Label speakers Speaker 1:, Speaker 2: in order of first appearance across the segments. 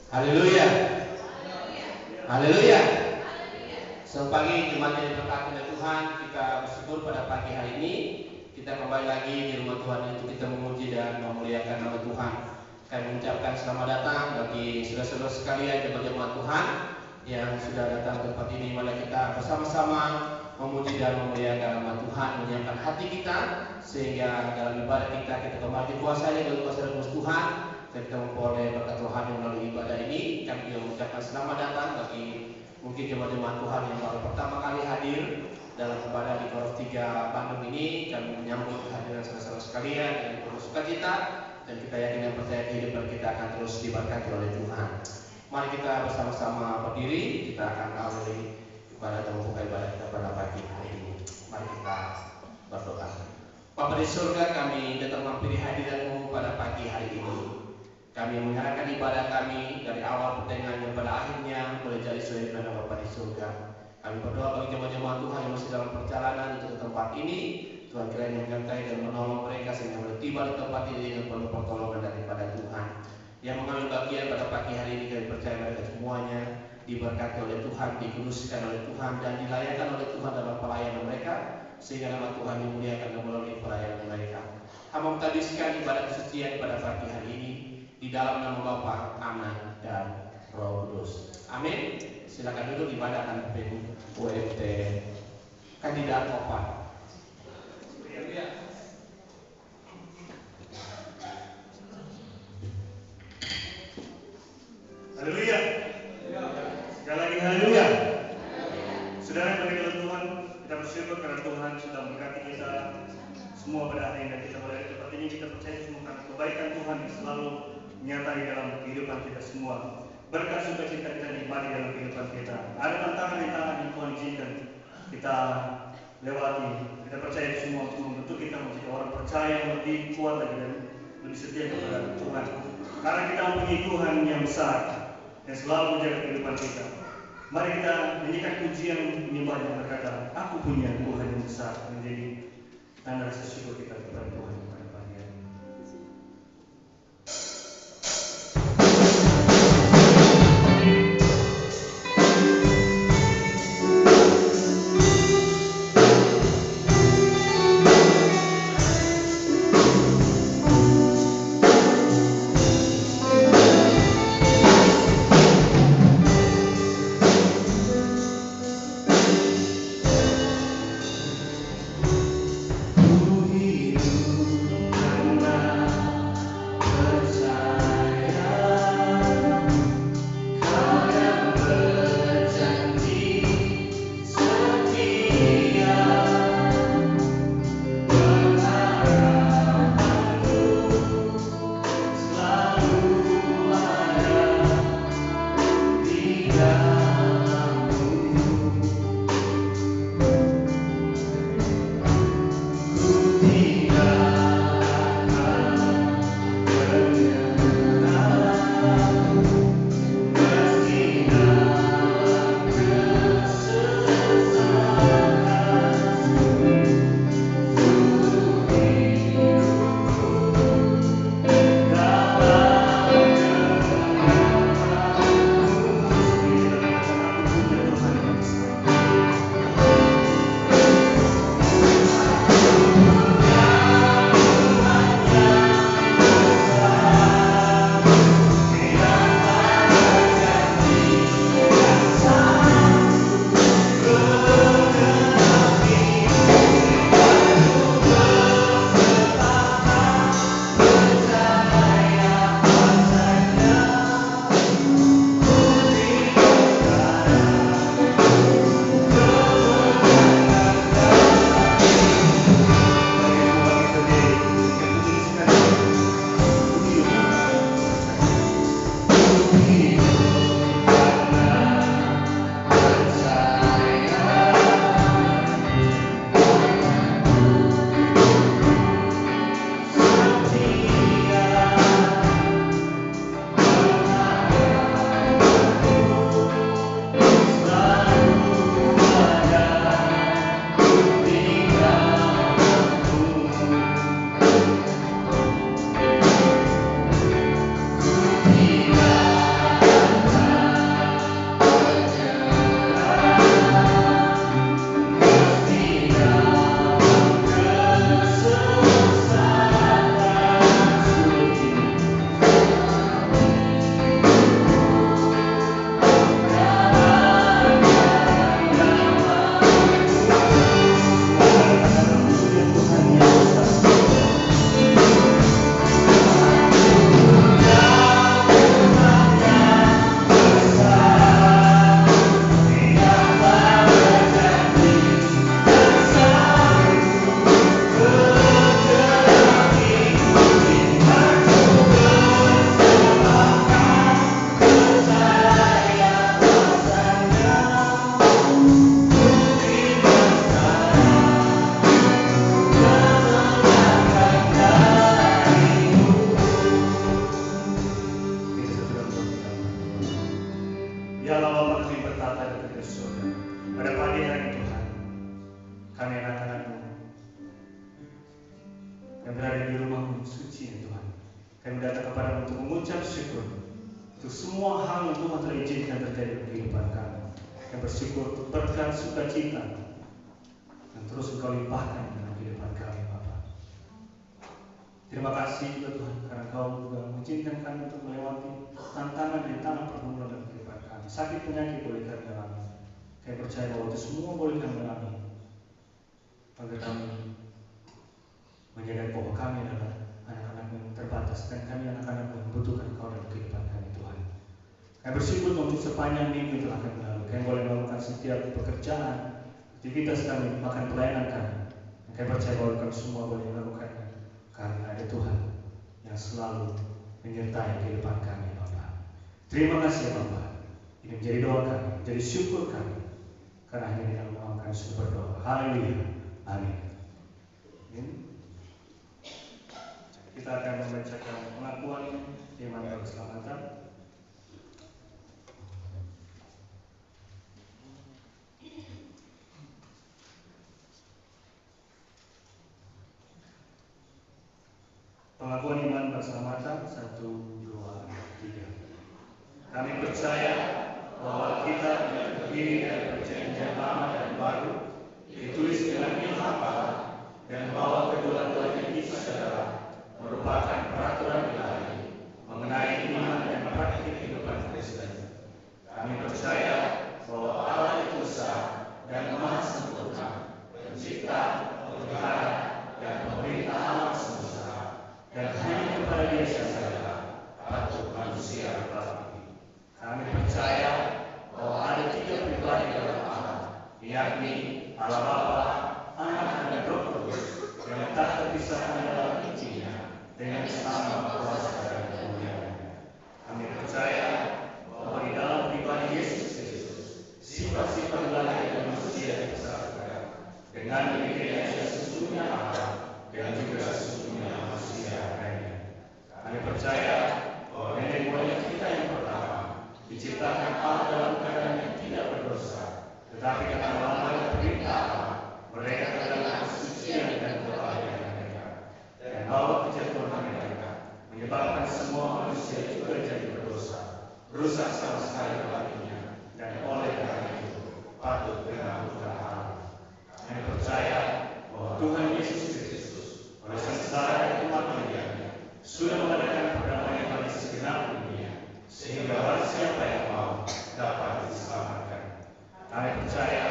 Speaker 1: Haleluya. Haleluya. Selamat pagi jemaat yang diberkati oleh Tuhan. Kita bersyukur pada pagi hari ini kita kembali lagi di rumah Tuhan untuk kita memuji dan memuliakan nama Tuhan. Kami mengucapkan selamat datang bagi saudara-saudara sekalian jemaat Tuhan yang sudah datang ke tempat ini. Mari kita bersama-sama memuji dan memuliakan nama Tuhan, menyiapkan hati kita sehingga dalam ibadah kita kembali dikuasai oleh kuasa Roh Tuhan. Kita memperoleh berkat rohani melalui ibadah ini. Kami juga mengucapkan selamat datang bagi mungkin jemaat-jemaat Tuhan yang baru pertama kali hadir dalam ibadah di Korf 3 Bandung ini. Kami menyambut kehadiran saudara-saudara sekalian dengan penuh sukacita, dan kita yakin dan percaya kehidupan kita akan terus diberkati oleh Tuhan. Mari kita bersama-sama berdiri. Kita akan awali ibadah dan membuka ibadah kita pada pagi hari ini. Mari kita berdoa. Bapa di surga, kami datang menghampiri hadirat-Mu pada pagi hari ini. Kami menyerahkan ibadah kami dari awal pertengahan pada akhirnya boleh jadi sesuai dengan Bapa di surga. Kami berdoa bagi jemaat-jemaat Tuhan yang masih dalam perjalanan untuk ke tempat ini. Tuhan kiranya menyertai dan menolong mereka sehingga boleh tiba di tempat ini dengan penuh pertolongan daripada Tuhan. Yang mengambil bagian pada pagi hari ini, kami percaya mereka semuanya diberkati oleh Tuhan, dikuduskan oleh Tuhan, dan dilayakkan oleh Tuhan dalam pelayanan mereka, sehingga nama Tuhan dimuliakan melalui pelayanan mereka. Hamba menghabiskan ibadah kesucian pada pagi hari ini di dalam nama Bapa, Anak, dan Roh Kudus. Amin. Silakan duduk. Ibadah akan pimpin UMT kandidat Opan.
Speaker 2: Haleluya. Sekali lagi haleluya. Saudara yang berkata Tuhan, kita bersyukur karena Tuhan sudah memberkati kita semua pada hari yang kita berada di tempat ini. Kita percaya semua karena kebaikan Tuhan yang selalu menyertai dalam kehidupan kita semua. Berkat sukacita kita nikmati dalam kehidupan kita. Ada tantangan yang Tuhan izinkan kita lewati. Kita percaya semua untuk membentuk kita menjadi orang percaya yang lebih kuat lagi dan lebih setia kepada Tuhan. Karena kita mempunyai Tuhan yang besar yang selalu menjaga kehidupan kita. Mari kita nyanyikan pujian menyembah yang berkata, Aku punya Tuhan yang besar, menjadi tanda rasa syukur kita kepada Tuhan pada pagi hari ini.
Speaker 1: Ku hidup
Speaker 2: Allah Bapa kami bertata di surga. Pada pagi hari ini Tuhan, kami anak-anak-Mu yang berada di rumah-Mu suci ya Tuhan, kami datang kepada-Mu untuk mengucap syukur untuk semua hal yang Tuhan telah izinkan terjadi dalam kehidupan kami. Kami bersyukur untuk berkat sukacita yang terus Engkau limpahkan dalam kehidupan kami Bapa. Terima kasih juga Tuhan karena Engkau juga mengizinkan kami untuk melewati tantangan di tangan pergumulan dalam kehidupan kami. Sakit penyakit boleh kami alami. Kami percaya bahwa itu semua boleh kami alami agar kami menyadari bahwa kami adalah anak-anak yang terbatas dan kami anak-anak yang membutuhkan Engkau dalam kehidupan kami Tuhan. Kami bersyukur untuk sepanjang minggu yang telah kami lalui. Kami boleh melakukan setiap pekerjaan, aktivitas kami, bahkan pelayanan kami. Dan kami percaya bahwa kami semua boleh melakukannya karena ada Tuhan yang selalu menyertai kehidupan kami Bapa. Terima kasih ya Bapa. Ini menjadi doa kami, menjadi syukur kami. Karena hanya dalam nama kami sudah berdoa. Haleluya. Amin. Kita akan membacakan pengakuan firman keselamatan. Pengakuan iman keselamatan 1, 2, 3. Kami percaya bahwa kita terdiri dari perjanjian lama dan baru, ditulis dengan ilham Allah, dan bahwa kedua-duanya itu adalah merupakan peraturan ilahi mengenai iman dan praktik kehidupan Kristen. Kami percaya bahwa Allah itu esa dan maha sempurna, pencipta, pemelihara, dan pemerintah alam semesta, dan hanya kepada Dia saja patut manusia berbakti. Kami percaya bahwa ada 3 pribadi dalam Allah, yakni Allah Bapa, Anak, dan Roh Kudus, yang tak terpisahkan dalam intinya dengan sama kuasa dan kemuliaan. Kami percaya bahwa di dalam pribadi Yesus Kristus, sifat-sifat ilahi dan manusia disatukan dengan dirinya sesungguhnya Allah dan juga sesungguhnya manusia lainnya. Kami percaya bahwa nenek moyang kita yang pertama diciptakan Allah dalam keadaan yang tidak berdosa, tetapi karena melanggar perintah Allah, mereka kehilangan kesucian dan kebahagiaan mereka, dan bahwa kejatuhan mereka menyebabkan semua manusia juga jadi berdosa, rusak sama sekali hatinya, dan oleh karena itu patut kena hukuman Allah. Kami percaya bahwa Tuhan Yesus Kristus oleh sengsara dan kematiannya sudah mengadakan perdamaian bagi segenap dunia, sehingga barang siapa yang mau dapat diselamatkan. Kami percaya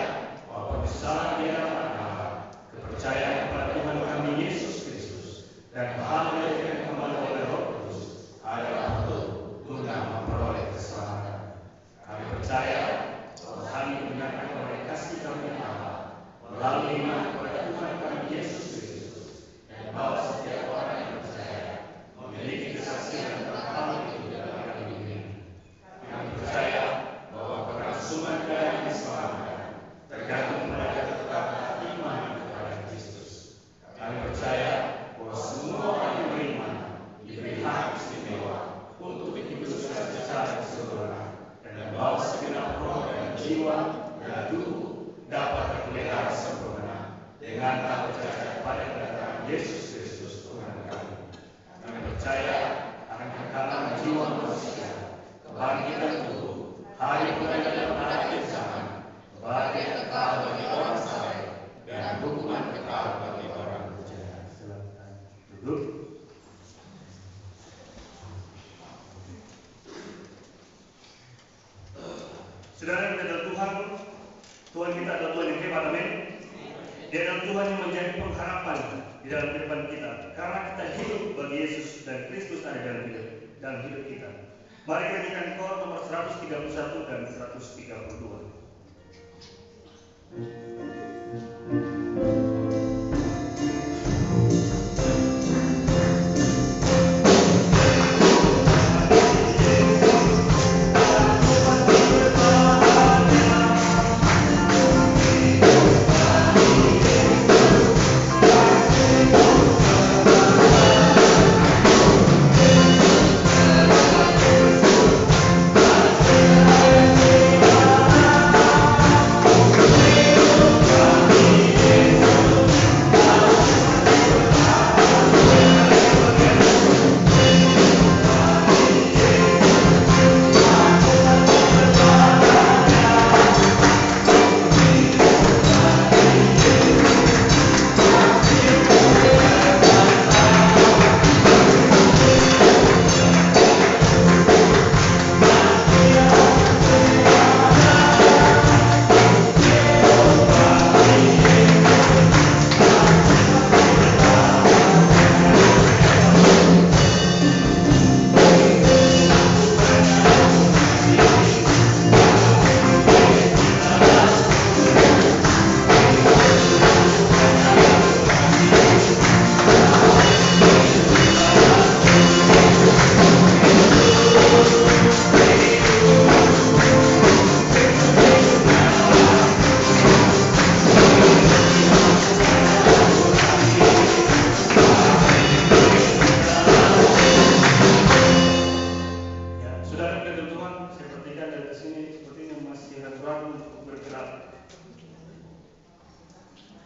Speaker 2: bahwa perpisahan di hadapan Allah, kepercayaan kepada Tuhan kami Yesus Kristus, dan hal yang kembali oleh Roh Kudus adalah betul guna memperoleh keselamatan. Kami percaya bahwa kami dibenarkan oleh kasih karunia Allah melalui iman kepada Tuhan kami Yesus Kristus, dan bahwa setiap orang yang percaya memiliki kesaksian tentang hal itu dalam kami ini. Kami percaya bahwa kelangsungan dari keselamatan tergantung pada ketetapan iman kepada Kristus. Kami percaya bahwa semua orang yang beriman diberi hak istimewa untuk dikuduskan secara keseluruhan, dan bahwa segenap roh dan jiwa dan tubuh dapat terpelihara sempurna dengan tak percaya pada kedatangan Yesus Kristus Tuhan kami. Kami percaya akan kekalahan jiwa manusia, kebangkitan tubuh, hari pengadilan akhir zaman, kebahagiaan kekal bagi orang saleh, dan hukuman kekal bagi orang berjahat. Silakan duduk. Saudara kita adalah Tuhan, Tuhan kita adalah Tuhan yang hebat, amin. Dia adalah Tuhan yang menjadi pengharapan di dalam kehidupan kita, karena kita hidup bagi Yesus dan Kristus ada dalam hidup kita. Mari kita nyanyikan kor nomor 131 dan 132.
Speaker 3: Yesus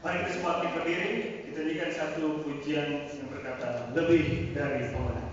Speaker 2: Mari kita semua aktif berdiri, kita nyanyikan satu pujian yang berkata lebih dari pemenang.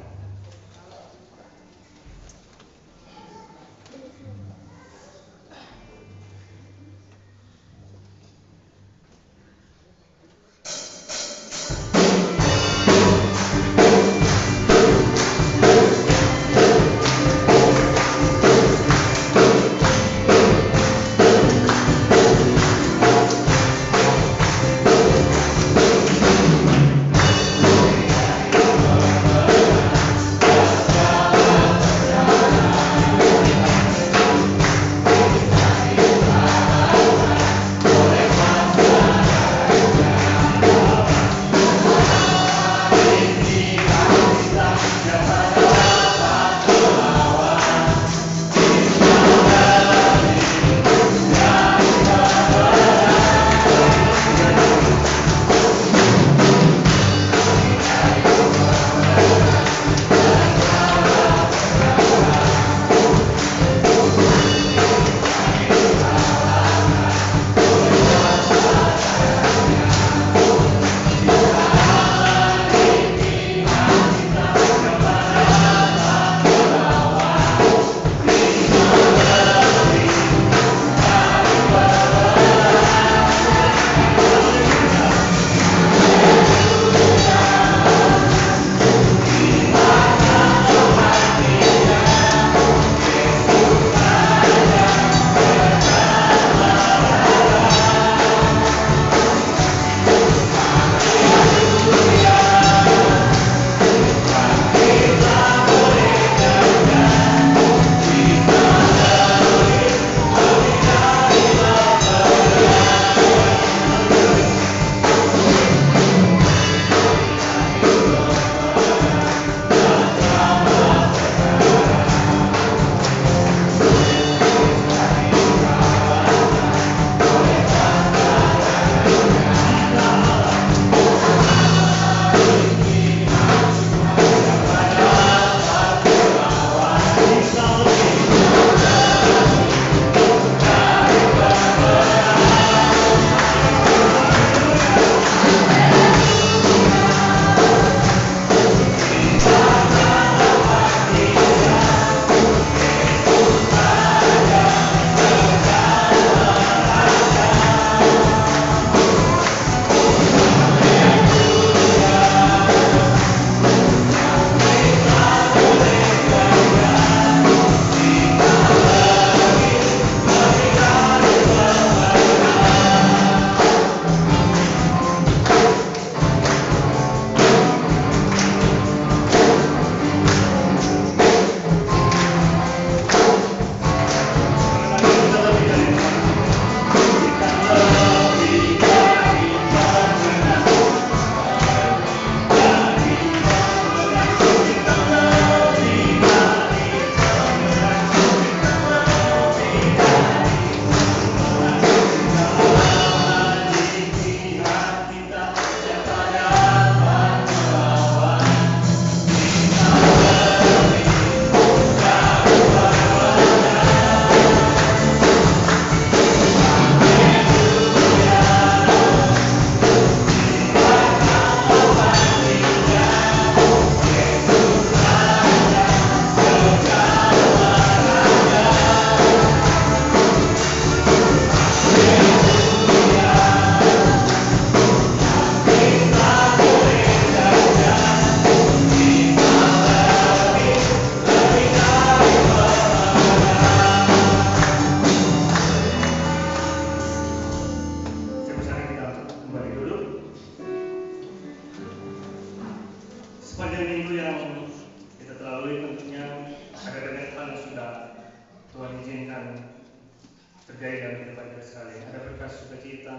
Speaker 2: terjadi dalam kehidupan kita sekalian. Ada berkat sukacita,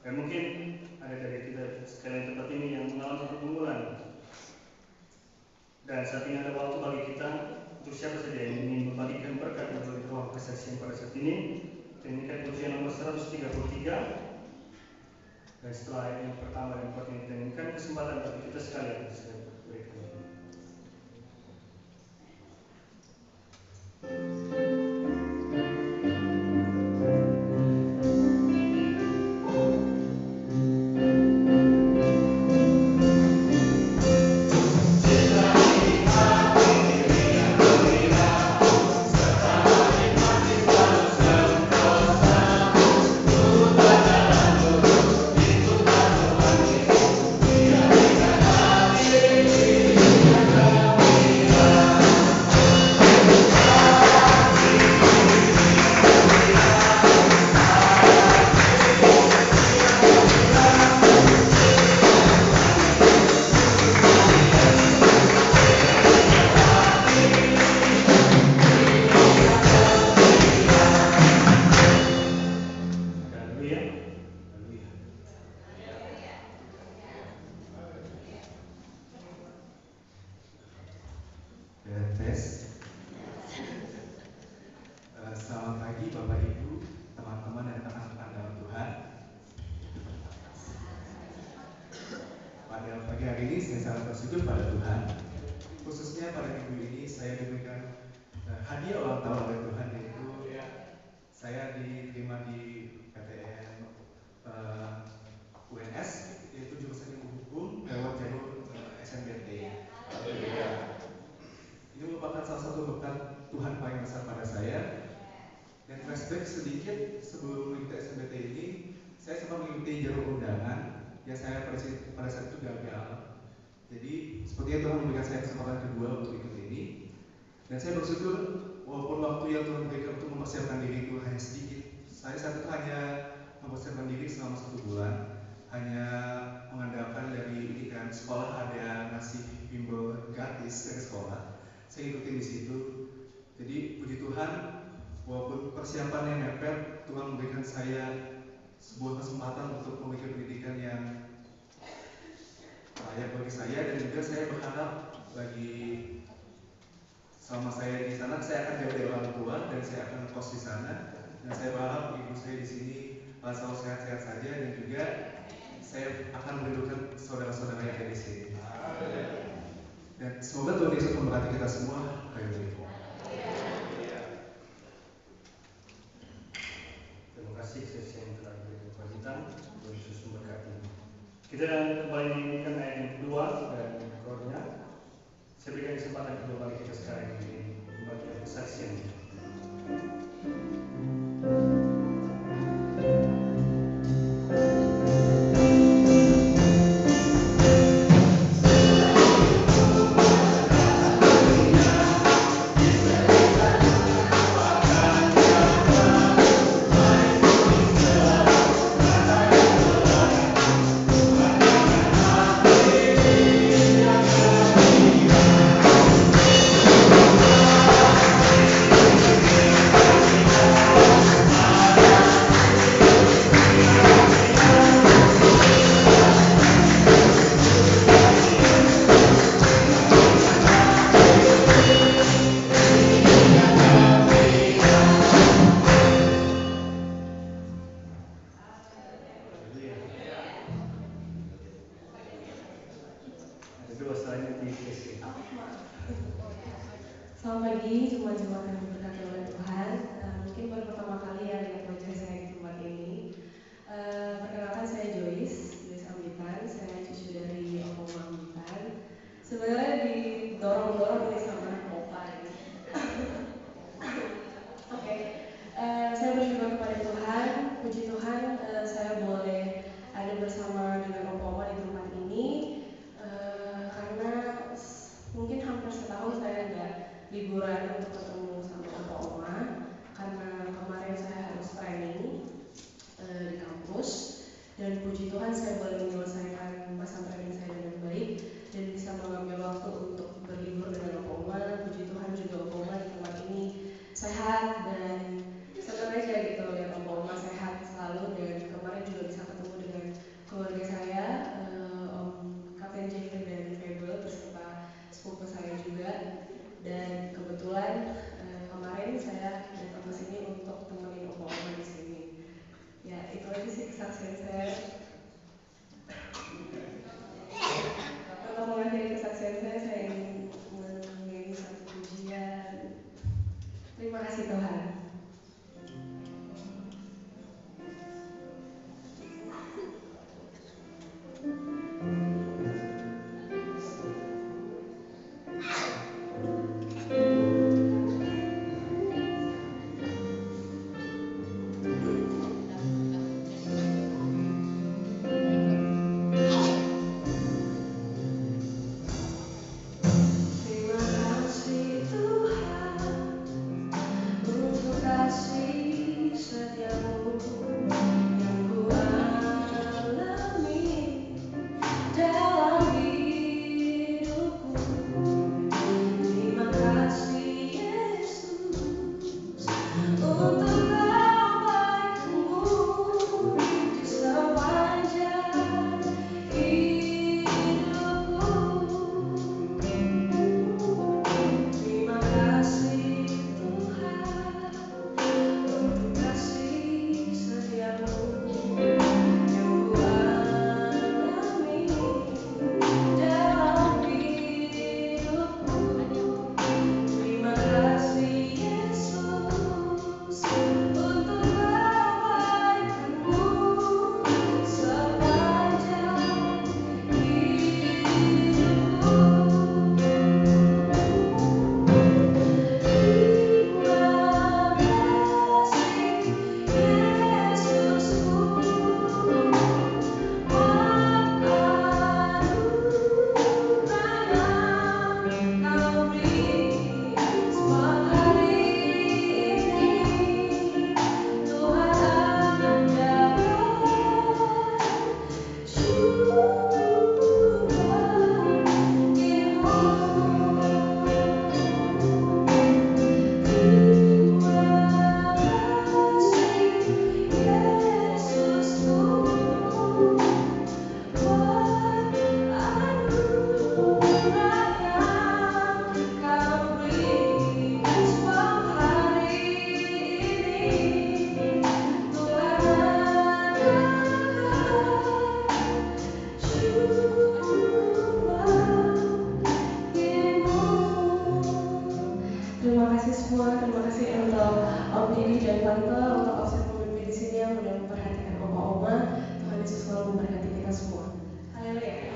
Speaker 2: dan mungkin ada dari kita sekalian tempat ini yang mengalami pergumulan. Dan saat ini ada waktu bagi kita untuk siapa saja yang ingin membagikan berkat melalui doa kesaksian pada saat ini. Demikian pujian nomor 133. Dan setelah ayat yang pertama dan kedua ini demikian kesempatan bagi kita sekalian.
Speaker 3: bersyukur pada Tuhan. Khususnya pada minggu ini saya diberikan hadiah ulang tahun oleh Tuhan, yaitu saya diterima di PTN UNS, yaitu jurusan ilmu hukum lewat jalur SNBT. Ini merupakan salah satu berkat Tuhan paling besar pada saya. Dan flashback sedikit sebelum mengikuti SNBT ini, saya sempat mengikuti jalur undangan yang saya pada saat itu gagal. Jadi sepertinya Tuhan memberikan saya kesempatan kedua untuk ikut ini. Dan saya bersyukur walaupun waktu yang Tuhan berikan untuk mempersiapkan diri itu hanya sedikit. Saya saat itu hanya mempersiapkan diri selama 1 bulan, hanya mengandalkan dari ini kan sekolah ada ngasih bimbel gratis dari sekolah. Saya ikutin di situ. Jadi puji Tuhan, walaupun persiapannya mepet, Tuhan memberikan saya sebuah kesempatan untuk memberikan pendidikan yang layak bagi saya, dan juga saya berharap bagi selama saya di sana saya akan jauh dari orang tua dan saya akan kos di sana, dan saya berharap ibu saya di sini selalu sehat-sehat saja, dan juga saya akan merindukan saudara-saudara yang ada di sini. Dan semoga Tuhan Yesus memberkati kita semua.
Speaker 2: Terima kasih sesi yang telah diberikan kewajiban. Tuhan Yesus memberkati. Kita kembali menyanyikan ayat yang kedua dan kornya. Saya berikan kesempatan kedua bagi kita sekarang ini membagikan kesaksian.
Speaker 4: Selamat pagi, jemaat-jemaat yang diberkati oleh Tuhan. Mungkin baru pertama kali ya lihat wajah saya di tempat ini. Perkenalkan, saya Joyce Ambitan. Saya cucu dari Om Ambitan. Sebenarnya didorong-dorong ini sama Opa ini. Oke. Saya bersyukur kepada Tuhan. Puji Tuhan, saya boleh ada bersama dengan Om di tempat ini. Karena mungkin hampir setahun saya nggak liburan untuk ketemu sama Oma, karena kemarin saya harus training di kampus, dan puji Tuhan saya boleh menyelesaikan masa training saya dengan baik dan bisa mengambil waktu untuk berlibur dengan Oma. Puji Tuhan juga Oma di tempat ini sehat dan senang aja gitu lihat Oma sehat selalu, dan kemarin juga bisa ketemu dengan keluarga saya, Om Kapten Jeffrey dan Febel beserta sepupu saya juga. Dan kebetulan kemarin saya datang ke sini untuk temenin Oma di sini. Ya, itu aja sih kesaksian saya. Untuk mengakhiri kesaksian saya ingin menyanyi satu pujian. Terima kasih Tuhan. Terima kasih Tuhan untuk kasih semua, terima kasih untuk Om Didi dan Tante, untuk offset pemimpin di sini yang udah memperhatikan oma-oma. Tuhan Yesus selalu memberkati kita semua. Haleluya.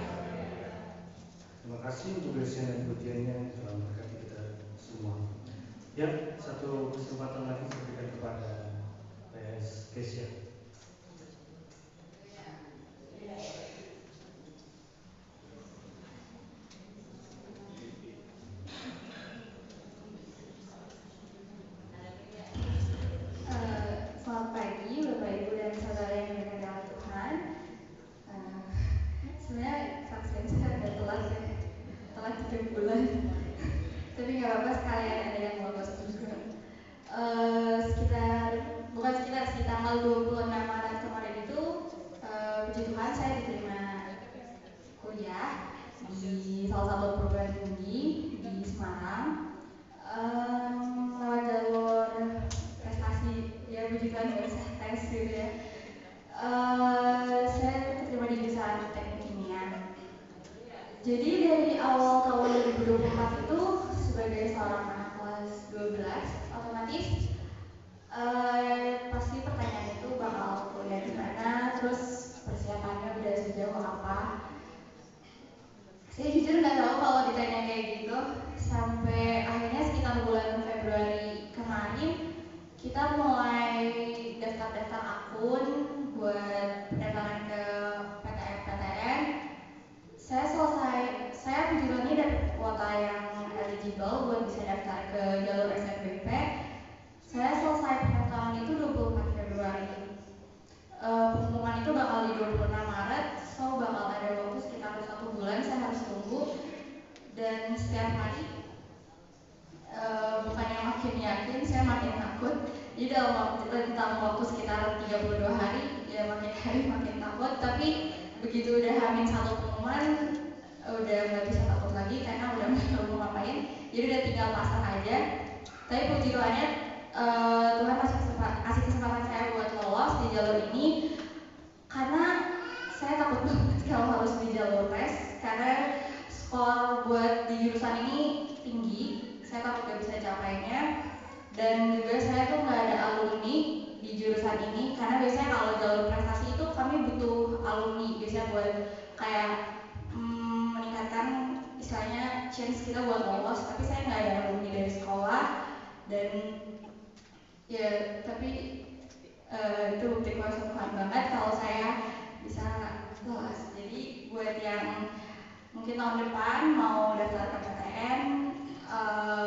Speaker 2: Terima kasih untuk dosen dan pujiannya telah memberkati kita semua. Ya, satu kesempatan lagi saya berikan kepada PS Kesia.
Speaker 5: Selamat pagi Bapak Ibu dan saudara yang diberkati oleh Tuhan. Sebenarnya vaksin saya agak telat ya, telat 3 bulan. Tapi nggak apa-apa, sekalian ada yang lolos juga. Sekitar tanggal 26 Maret kemarin itu, puji Tuhan saya diterima kuliah di salah satu perguruan tinggi di Semarang. Lewat jalur prestasi, ya puji Tuhan nggak usah tes gitu ya. Saya keterima di jurusan teknik kimia. Jadi dari awal tahun 2024 itu sebagai seorang anak kelas 12 otomatis pasti pertanyaan itu bakal kuliah di mana, terus persiapannya udah sejauh apa. Saya jujur nggak tahu kalau ditanya kayak gitu, sampai akhirnya sekitar bulan Februari kemarin kita mulai daftar akun buat pendaftaran ke PTN. Saya tujuannya dapat kuota yang eligible buat bisa daftar ke jalur SNBP. Saya selesai pendaftaran itu 24 Februari. Pengumuman itu bakal di 26 Maret, so bakal ada waktu sekitar 1 bulan saya harus tunggu. Dan setiap hari bukannya makin yakin, saya makin takut. Jadi dalam waktu sekitar 32 hari, ya makin hari makin takut. Tapi begitu udah hamil 1 pengumuman, udah nggak bisa takut lagi karena udah nggak tahu mau ngapain. Jadi udah tinggal pasrah aja. Tapi puji Tuhannya, Tuhan kasih kesempatan saya buat lolos di jalur ini. Karena saya takut banget kalau harus di jalur tes, karena skor buat di jurusan ini tinggi. Saya takut gak bisa capainya. Dan juga saya tuh nggak ada alumni di jurusan ini, karena biasanya kalau jalur prestasi itu kami butuh alumni biasanya buat kayak meningkatkan istilahnya chance kita buat lolos. Tapi saya nggak ada alumni dari sekolah, dan ya tapi itu bukti kuasa Tuhan banget kalau saya bisa lolos. Jadi buat yang mungkin tahun depan mau daftar ke PTN,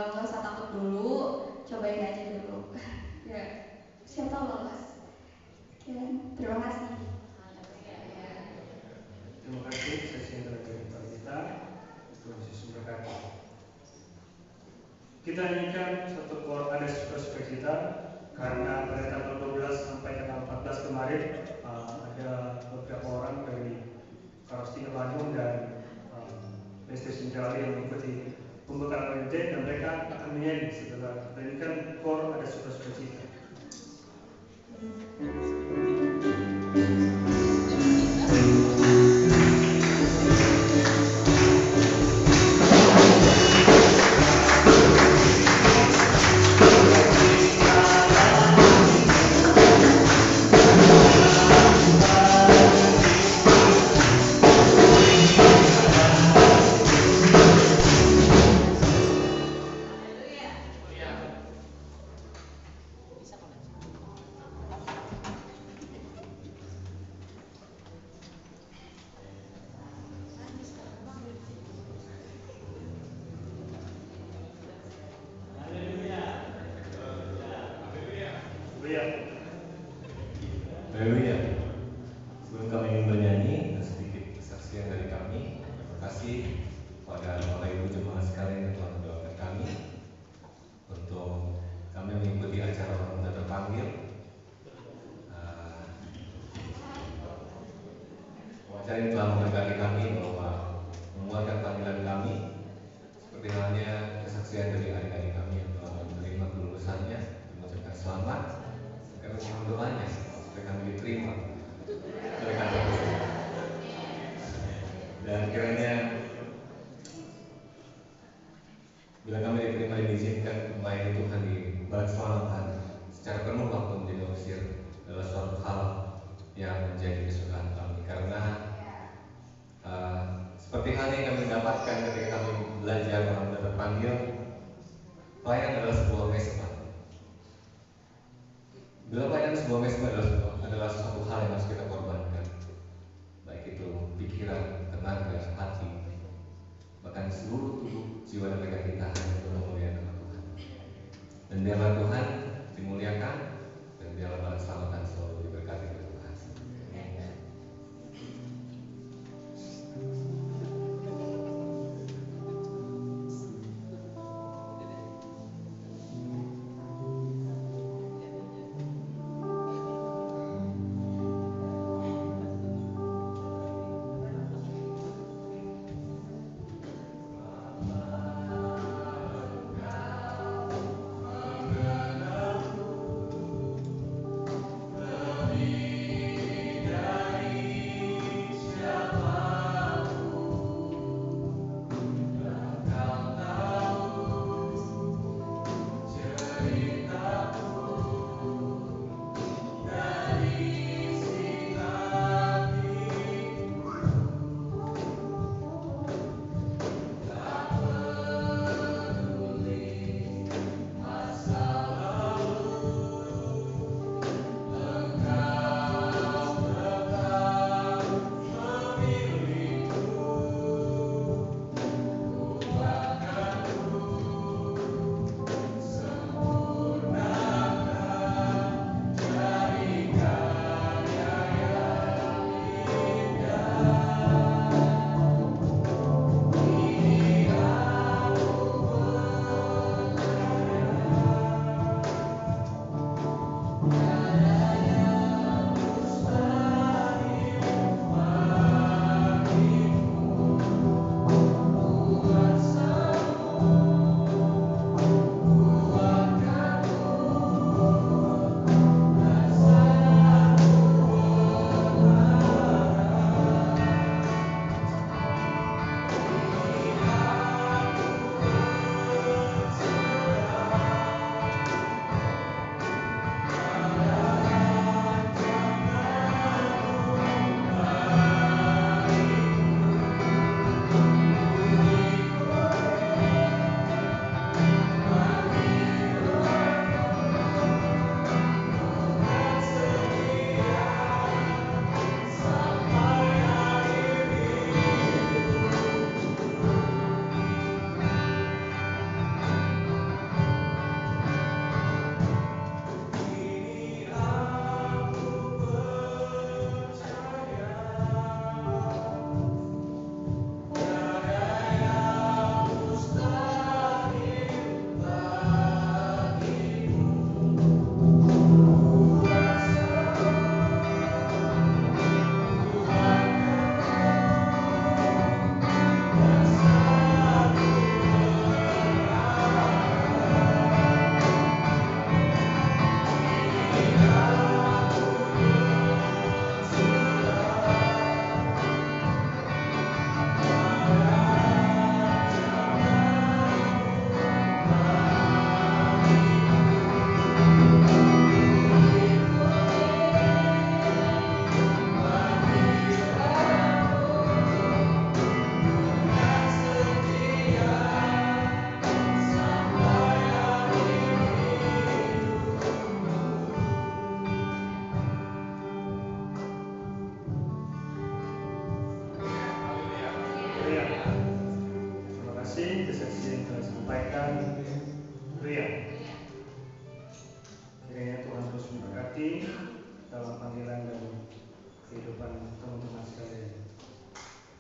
Speaker 5: nggak usah takut dulu, cobain aja dulu. Ya, siapa tahu lolos. Sekian, terima kasih.
Speaker 2: Terima kasih sesi yang telah dilakukan kita. Tuhan Yesus memberkati. Kita nyanyikan ada sukacita karena pada tanggal 12 sampai tanggal 14 kemarin ada beberapa orang dari Karostina Bandung dan PlayStation Jawa yang mengikuti pembekalan OMT, dan mereka akan menyanyi setelah menyanyikan kor ada sukacita.
Speaker 6: Haleluya. Sebelum kami ingin bernyanyi, sedikit kesaksian dari kami. Terima kasih kepada Bapak Ibu jemaat sekalian yang telah mendoakan kami untuk kami mengikuti acara Orang Muda Terpanggil. Acara ini telah memberkati kami bahwa menguatkan panggilan kami, seperti halnya kesaksian dari adik-adik kami yang telah menerima kelulusannya, mengucapkan selamat. Kami mohon doanya supaya kami diterima oleh kantor pusat. Dan kiranya bila kami diterima dan diizinkan untuk melayani Tuhan di Balik Selamatan secara penuh waktu menjadi ofisir adalah suatu hal yang menjadi kesukaan kami, karena seperti halnya yang kami dapatkan ketika kami belajar dalam terpanggil, pelayanan adalah sebuah mesbah. Bila pelayanan sebuah mesbah adalah suatu hal yang harus kita korbankan, baik itu pikiran, tenaga, hati, bahkan seluruh tubuh, jiwa dan raga kita hanya untuk memuliakan nama Tuhan. Dan biarlah Tuhan dimuliakan, dan biarlah Balik Selamatan selalu diberkati oleh Tuhan.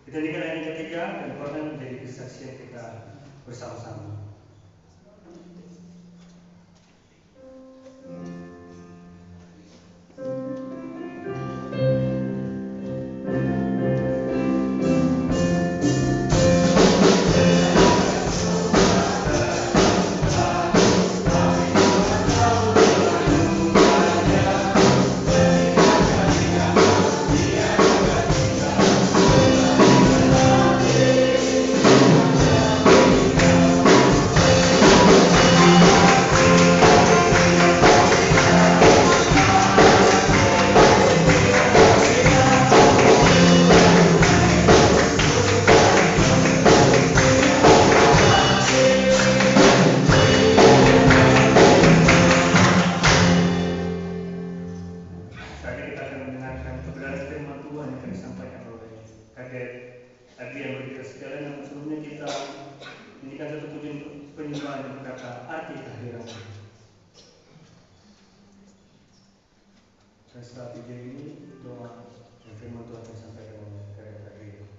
Speaker 2: Kita nyanyikan ayat ketiga dan korban menjadi kesaksian kita bersama-sama.
Speaker 7: Kita
Speaker 2: yang akan disampaikan oleh Kakek Adrian bagi kita sekalian. Dan sebelumnya kita nyanyikan satu pujian penyembahan yang berkata arti kehadiran. Dan setelah pujian ini doa dan firman Tuhan yang disampaikan oleh Kakek Adrian.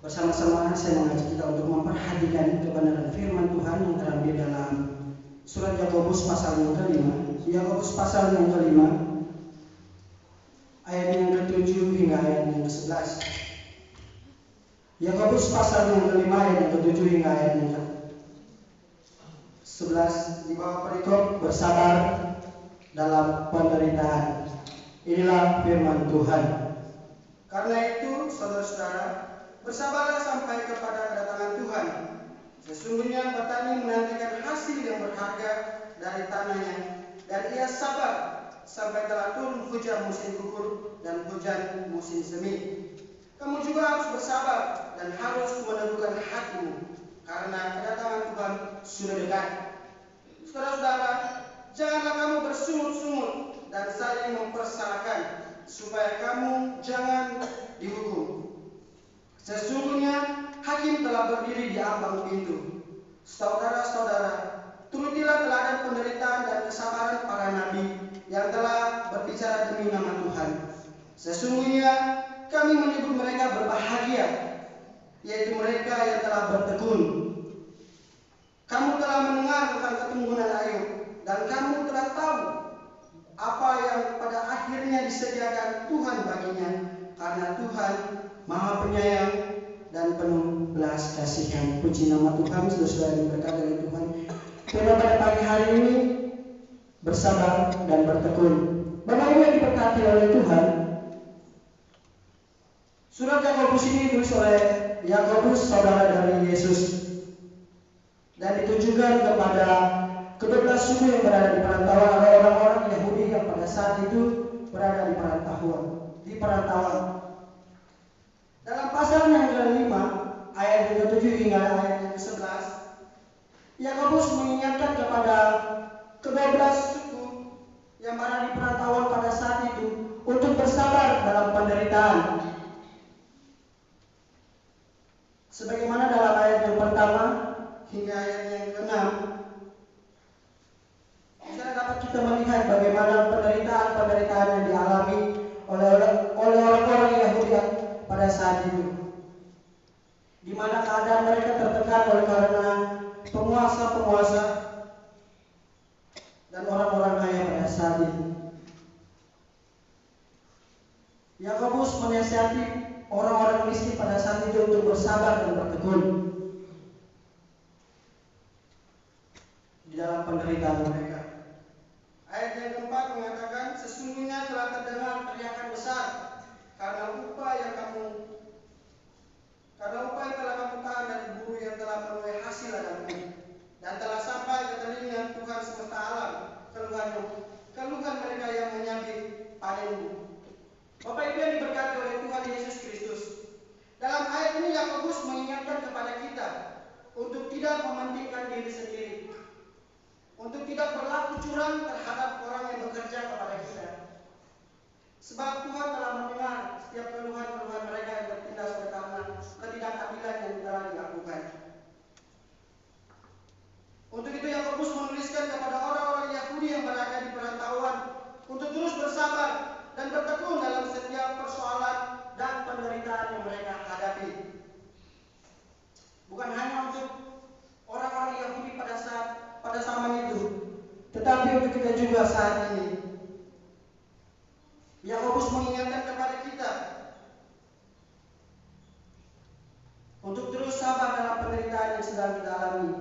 Speaker 7: Bersama-sama saya mengajak kita untuk memperhatikan kebenaran firman Tuhan yang terambil dalam surat Yakobus pasal yang kelima. Yakobus pasal yang kelima, ayat yang ke-7 hingga ayat yang ke-11. Yakobus pasal yang kelima, ayat yang ke-7 hingga ayat yang ke-11. Di bawah perikop bersabar dalam penderitaan. Inilah firman Tuhan. Karena itu, saudara-saudara, bersabarlah sampai kepada kedatangan Tuhan. Sesungguhnya petani menantikan hasil yang berharga dari tanahnya, dan ia sabar sampai telah turun hujan musim gugur dan hujan musim semi. Kamu juga harus bersabar dan harus meneguhkan hatimu, karena kedatangan Tuhan sudah dekat. Saudara-saudara, janganlah kamu bersungut-sungut dan saling mempersalahkan, supaya kamu jangan dihukum. Sesungguhnya hakim telah berdiri di ambang pintu. Saudara-saudara, turutilah teladan penderitaan dan kesabaran para nabi yang telah berbicara demi nama Tuhan. Sesungguhnya kami menyebut mereka berbahagia, yaitu mereka yang telah bertekun. Kamu telah mendengar tentang keteguhan Ayub, dan kamu telah tahu apa yang pada akhirnya disediakan Tuhan baginya, karena Tuhan Maha Penyayang dan penuh belas kasihan. Puji nama Tuhan. Saudara-saudara yang diberkati oleh Tuhan, tema pada pagi hari ini bersabar dan bertekun. Bapak Ibu yang diberkati oleh Tuhan, surat Yakobus ini ditulis oleh Yakobus, saudara dari Yesus, dan ditujukan kepada kedua belas suku yang berada di perantauan, atau orang-orang Yahudi yang pada saat itu berada di perantauan. Dalam pasal yang ke-5 ayat yang ke-7 hingga ayat yang ke-11, Yakobus mengingatkan kepada kedua belas suku yang berada di perantauan pada saat itu untuk bersabar dalam penderitaan. Sebagaimana dalam ayat yang pertama hingga ayat yang ke-6, kita dapat kita melihat bagaimana penderitaan yang dialami oleh orang-orang Yahudi pada saat itu, di mana keadaan mereka tertekan oleh karena penguasa-penguasa dan orang-orang kaya pada saat itu. Yakobus menasihati orang-orang miskin pada saat itu untuk bersabar dan bertekun di dalam penderitaan mereka. Ayat yang keempat mengatakan, sesungguhnya telah terdengar teriakan besar karena upah yang telah kamu tahan dari buruh yang telah menuai hasil ladangmu, dan telah sampai ke telinga Tuhan semesta alam keluhan mereka yang menyambit panenmu. Bapak Ibu yang diberkati oleh Tuhan Yesus Kristus, dalam ayat ini Yakobus mengingatkan kepada kita untuk tidak mementingkan diri sendiri, untuk tidak berlaku curang terhadap orang yang bekerja kepada kita. Sebab Tuhan telah mendengar setiap keluhan-keluhan mereka yang tertindas oleh karena ketidakadilan yang telah dilakukan. Untuk itu Yakobus menuliskan kepada orang-orang Yahudi yang berada di perantauan untuk terus bersabar dan bertekun dalam setiap persoalan dan penderitaan yang mereka hadapi. Bukan hanya untuk orang-orang Yahudi pada zaman itu, tetapi untuk kita juga saat ini. Yakobus mengingatkan kepada kita untuk terus sabar dalam penderitaan yang sedang kita alami.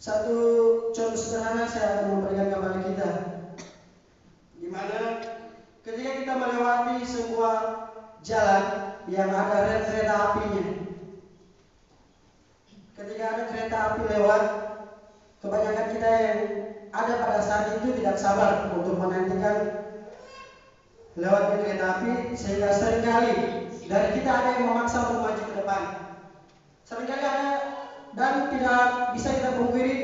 Speaker 7: Satu contoh sederhana saya akan memberikan kepada kita, di mana ketika kita melewati sebuah jalan yang ada rel kereta apinya, ketika ada kereta api lewat, kebanyakan kita yang ada pada saat itu tidak sabar untuk menantikan lewatnya kereta api, sehingga seringkali dari kita ada yang memaksa untuk maju ke depan. Seringkali ada, dan tidak bisa kita pungkiri,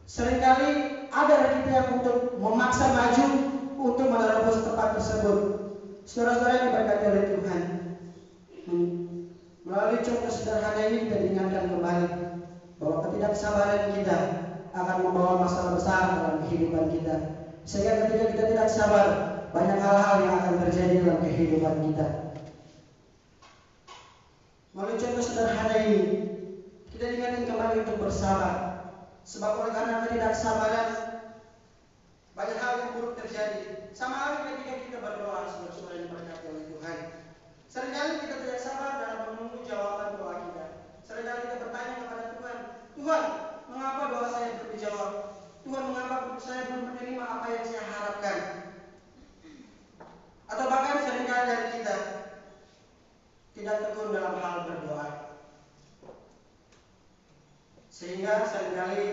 Speaker 7: seringkali ada dari kita yang untuk memaksa maju untuk menerobos tempat tersebut. Saudara-saudara yang diberkati oleh Tuhan, melalui contoh sederhana ini kita diingatkan kembali bahwa ketidaksabaran kita akan membawa masalah besar dalam kehidupan kita. Sehingga ketika kita tidak sabar, banyak hal-hal yang akan terjadi dalam kehidupan kita. Melalui contoh sederhana ini, kita diingatkan kembali untuk bersabar. Sebab oleh karena ketidaksabaran, banyak hal yang buruk terjadi. Sama halnya ketika kita berdoa, saudara-saudara yang diberkati oleh Tuhan. Seringkali kita tidak sabar dalam menunggu jawaban doa kita. Seringkali kita bertanya kepada Tuhan, Tuhan, mengapa doa saya belum dijawab? Tuhan, mengapa saya belum menerima apa yang saya harapkan? Atau bahkan seringkali dari kita tidak tekun dalam hal berdoa. Sehingga seringkali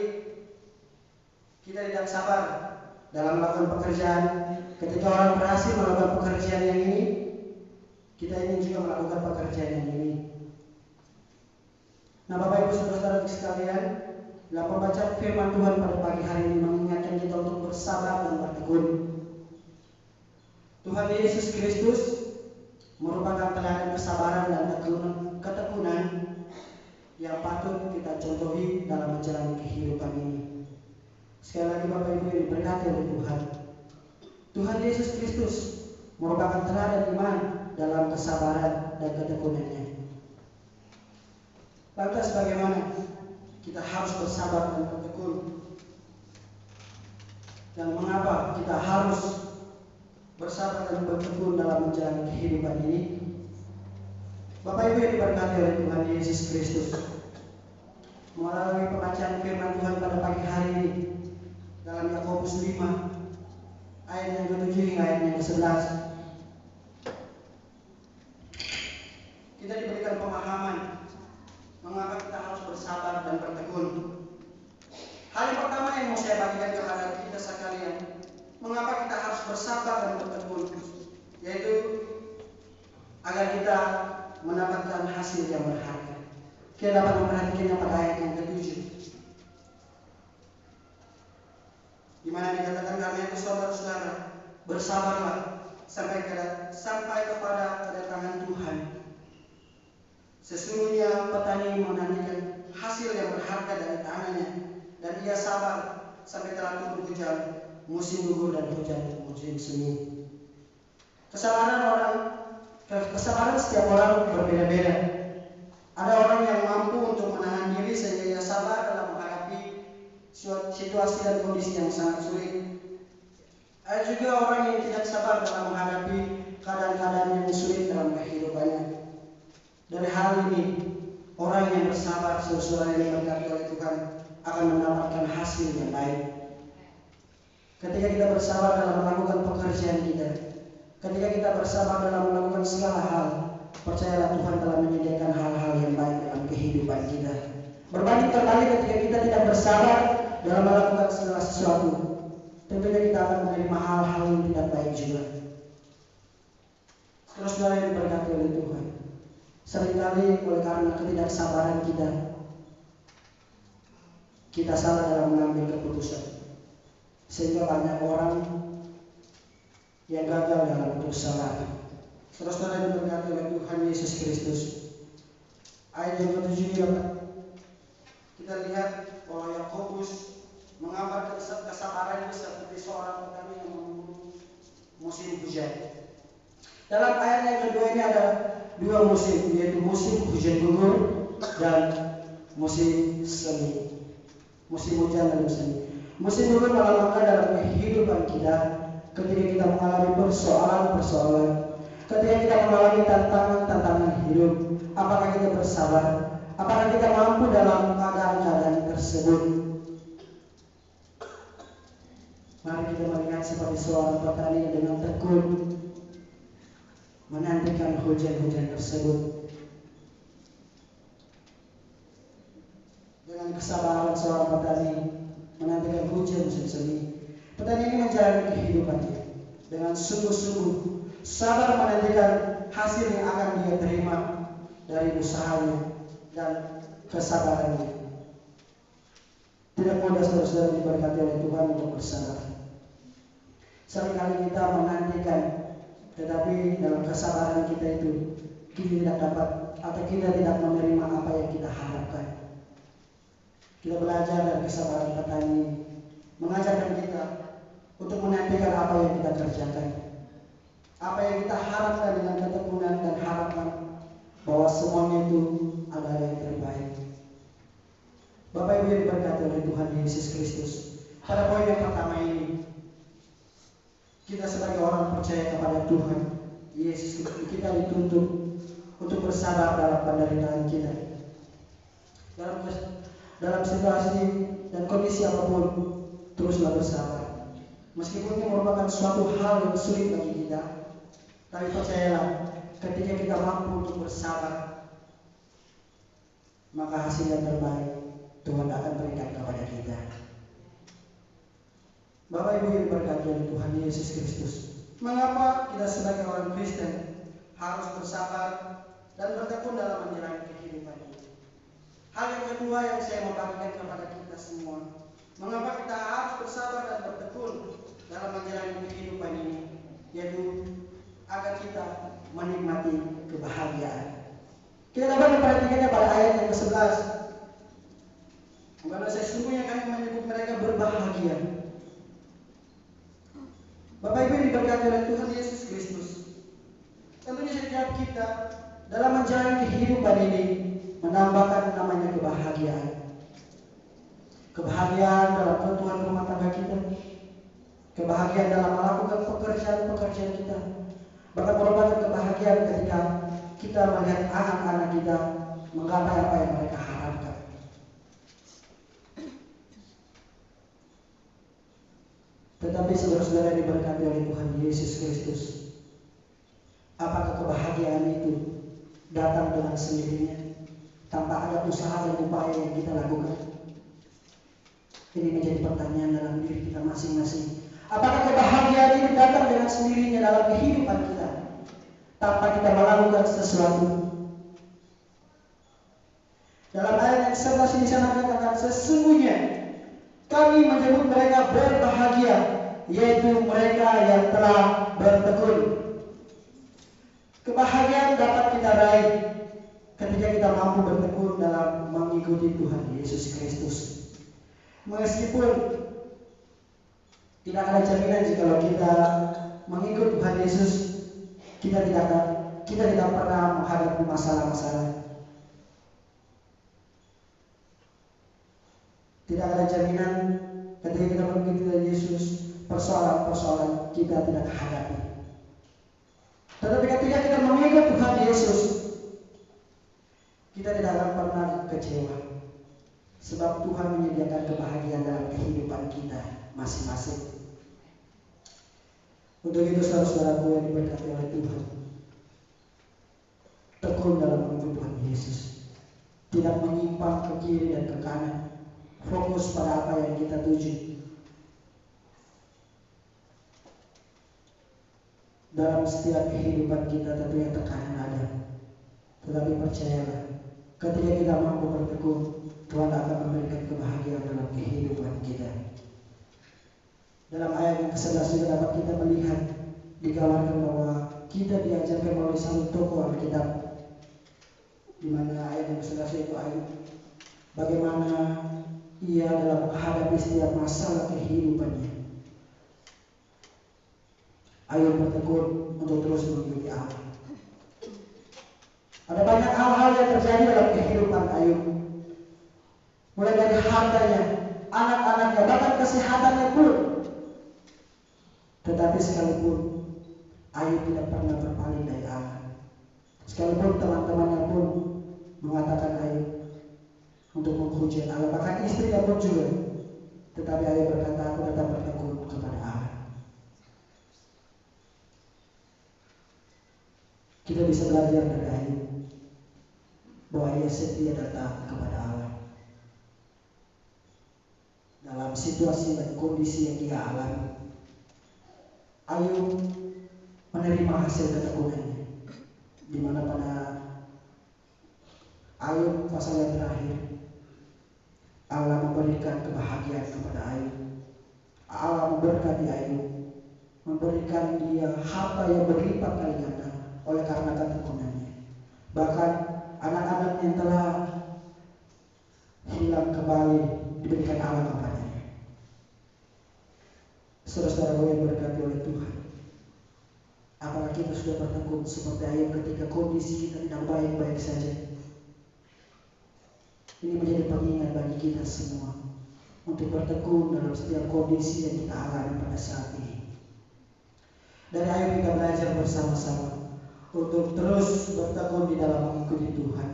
Speaker 7: kita tidak sabar dalam melakukan pekerjaan. Ketika orang berhasil melakukan pekerjaan yang ini, kita ingin juga melakukan pekerjaan yang ini. Nah, Bapak Ibu Saudara-saudara sekalian, dalam pembacaan firman Tuhan pada pagi hari ini mengingatkan kita untuk bersabar dan bertekun. Tuhan Yesus Kristus merupakan teladan kesabaran dan ketekunan yang patut kita contohi dalam menjalani kehidupan ini. Sekali lagi Bapak Ibu yang diberkati oleh Tuhan, Tuhan Yesus Kristus merupakan teladan iman dalam kesabaran dan ketekunannya. Lantas bagaimana kita harus bersabar dan bertekun? Dan mengapa kita harus bersabar dan bertekun dalam menjalani kehidupan ini? Bapak Ibu yang diberkati oleh Tuhan Yesus Kristus, melalui pembacaan firman Tuhan pada pagi hari ini dalam Yakobus 5 ayat yang ke-7 hingga ayat yang ke-11, kita diberikan pemahaman mengapa kita harus bersabar dan bertekun. Hal yang pertama yang mau saya bagikan kepada kita sekalian, mengapa kita harus bersabar dan bertekun, yaitu agar kita mendapatkan hasil yang berharga. Kita dapat memperhatikannya pada ayat yang ke-7, di mana dikatakan, karena itu saudara-saudara, bersabarlah sampai kepada kedatangan Tuhan. Sesungguhnya petani menantikan hasil yang berharga dari tanahnya, dan ia sabar sampai telah turun hujan musim gugur dan hujan musim semi. Kesabaran setiap orang berbeda-beda. Ada orang yang mampu untuk menahan diri sehingga ia sabar dalam menghadapi situasi dan kondisi yang sangat sulit. Ada juga orang yang tidak sabar dalam menghadapi keadaan-keadaan yang sulit dalam kehidupannya. Dari hal ini, orang yang bersabar, saudara yang diberkati oleh Tuhan, akan mendapatkan hasil yang baik. Ketika kita bersabar dalam melakukan pekerjaan kita, ketika kita bersabar dalam melakukan segala hal, percayalah Tuhan telah menyediakan hal-hal yang baik dalam kehidupan kita. Berbanding terbalik ketika kita tidak bersabar dalam melakukan segala sesuatu, tentunya kita akan menerima hal-hal yang tidak baik juga. Terus saudara yang diberkati oleh Tuhan, seringkali oleh karena ketidaksabaran kita salah dalam mengambil keputusan, sehingga banyak orang yang gagal dalam untuk sabar. Saudara yang diberkati oleh Tuhan Yesus Kristus, ayat yang ke-7 kita lihat bahwa Yakobus menggambarkan kesabaran seperti seorang petani yang menunggu musim hujan. Dalam ayat yang kedua ini ada dua musim, yaitu musim hujan gugur dan musim semi. Musim hujan dan musim semi. Musim gugur melambangkan dalam kehidupan kita ketika kita mengalami persoalan-persoalan, ketika kita mengalami tantangan-tantangan hidup. Apakah kita bersabar? Apakah kita mampu dalam keadaan-keadaan tersebut? Mari kita melihat seperti seorang petani yang dengan tekun menantikan hujan-hujan tersebut. Dengan kesabaran seorang petani menantikan hujan musim semi, petani ini menjalani kehidupannya dengan sungguh-sungguh sabar menantikan hasil yang akan dia terima dari usahanya dan kesabarannya. Tidak mudah saudara-saudara diberkati oleh Tuhan untuk bersabar. Seringkali kita menantikan, tetapi dalam kesabaran kita itu kita tidak dapat atau kita tidak menerima apa yang kita harapkan. Kita belajar dari kesabaran petani, mengajarkan kita untuk menantikan apa yang kita kerjakan, apa yang kita harapkan dengan ketekunan dan harapan. bahwa semuanya itu adalah yang terbaik. Bapak Ibu yang diberkati oleh Tuhan Yesus Kristus, pada poin yang pertama ini, kita sebagai orang percaya kepada Tuhan Yesus Kristus, kita dituntut untuk bersabar dalam penderitaan kita. Dalam situasi dan kondisi apapun, teruslah bersabar. Meskipun ini merupakan suatu hal yang sulit bagi kita, tapi percayalah, ketika kita mampu untuk bersabar, maka hasil yang terbaik Tuhan akan berikan kepada kita. Bapak Ibu yang diberkati oleh Tuhan Yesus Kristus, mengapa kita sebagai orang Kristen harus bersabar dan bertekun dalam menjalani kehidupan ini? Hal yang kedua yang saya mau bagikan kepada kita semua, mengapa kita harus bersabar dan bertekun dalam menjalani kehidupan ini, yaitu agar kita menikmati kebahagiaan. Kita dapat memperhatikannya pada ayat yang ke-11. Karena sesungguhnya kami menyebut mereka berbahagia. Bapak Ibu yang diberkati oleh Tuhan Yesus Kristus, tentunya setiap kita dalam menjalani kehidupan ini menambahkan namanya kebahagiaan. Kebahagiaan dalam kebutuhan rumah tangga kita, kebahagiaan dalam melakukan pekerjaan-pekerjaan kita, bahkan merupakan kebahagiaan ketika kita melihat anak-anak kita menggapai apa yang mereka harapkan. Tetapi saudara-saudara yang diberkati oleh Tuhan Yesus Kristus, apakah kebahagiaan itu datang dengan sendirinya tanpa ada usaha dan upaya yang kita lakukan? Ini menjadi pertanyaan dalam diri kita masing-masing. Apakah kebahagiaan ini datang dengan sendirinya dalam kehidupan kita tanpa kita melakukan sesuatu? Dalam ayat yang 11 ini sana dikatakan, sesungguhnya kami menyebut mereka berbahagia, yaitu mereka yang telah bertekun. Kebahagiaan dapat kita raih ketika kita mampu bertekun dalam mengikuti Tuhan Yesus Kristus. Meskipun tidak ada jaminan jika kita mengikut Tuhan Yesus, kita tidak pernah menghadapi masalah-masalah. Tidak ada jaminan ketika kita mengikuti Tuhan Yesus, persoalan-persoalan kita tidak hadapi. Tetapi ketika kita mengikut Tuhan Yesus, kita tidak akan pernah kecewa. Sebab Tuhan menyediakan kebahagiaan dalam kehidupan kita masing-masing. Untuk itu saudara-saudaraku yang diberkati oleh Tuhan, tekun dalam mengikut Tuhan Yesus, tidak menyimpang ke kiri dan ke kanan, fokus pada apa yang kita tuju. Dalam setiap kehidupan kita tentunya tekanan ada, tetapi percayalah, ketika kita mampu bertekun, Tuhan akan memberikan kebahagiaan dalam kehidupan kita. Dalam ayat yang ke-11 juga dapat kita melihat, digambarkan bahwa kita diajarkan melalui satu tokoh Alkitab, di mana ayat yang ke-11 itu Ayub, bagaimana ia dalam menghadapi setiap masalah kehidupannya. Ayub bertekun untuk terus mengikuti Allah. Ada banyak hal-hal yang terjadi dalam kehidupan Ayub, mulai dari hartanya, anak-anaknya, bahkan kesehatannya pun. Tetapi sekalipun Ayub tidak pernah berpaling dari Allah. Sekalipun teman-temannya pun mengatakan Ayub untuk menghujat Allah, bahkan istrinya pun juga, tetapi Ayub berkata, aku tetap bertekun kepada Allah. Kita bisa belajar dari Ayub bahwa ia setia datang kepada Allah dalam situasi dan kondisi yang dia alami. Ayub menerima hasil ketekunannya, di mana pada Ayub pasal yang terakhir, Allah memberikan kebahagiaan kepada Ayub. Allah memberkati Ayub, memberikan dia harta yang berlipat kali ganda oleh karena ketekunannya. Bahkan anak-anak yang telah hilang kembali diberikan Allah kepadanya. Saudara-saudara yang berkati oleh Tuhan, Apalagi kita sudah bertekun seperti Ayub ketika kondisi kita tidak baik-baik saja. Ini menjadi pengingat bagi kita semua untuk bertekun dalam setiap kondisi yang kita alami pada saat ini. Dari Ayub kita belajar bersama-sama untuk terus bertekun di dalam mengikuti Tuhan.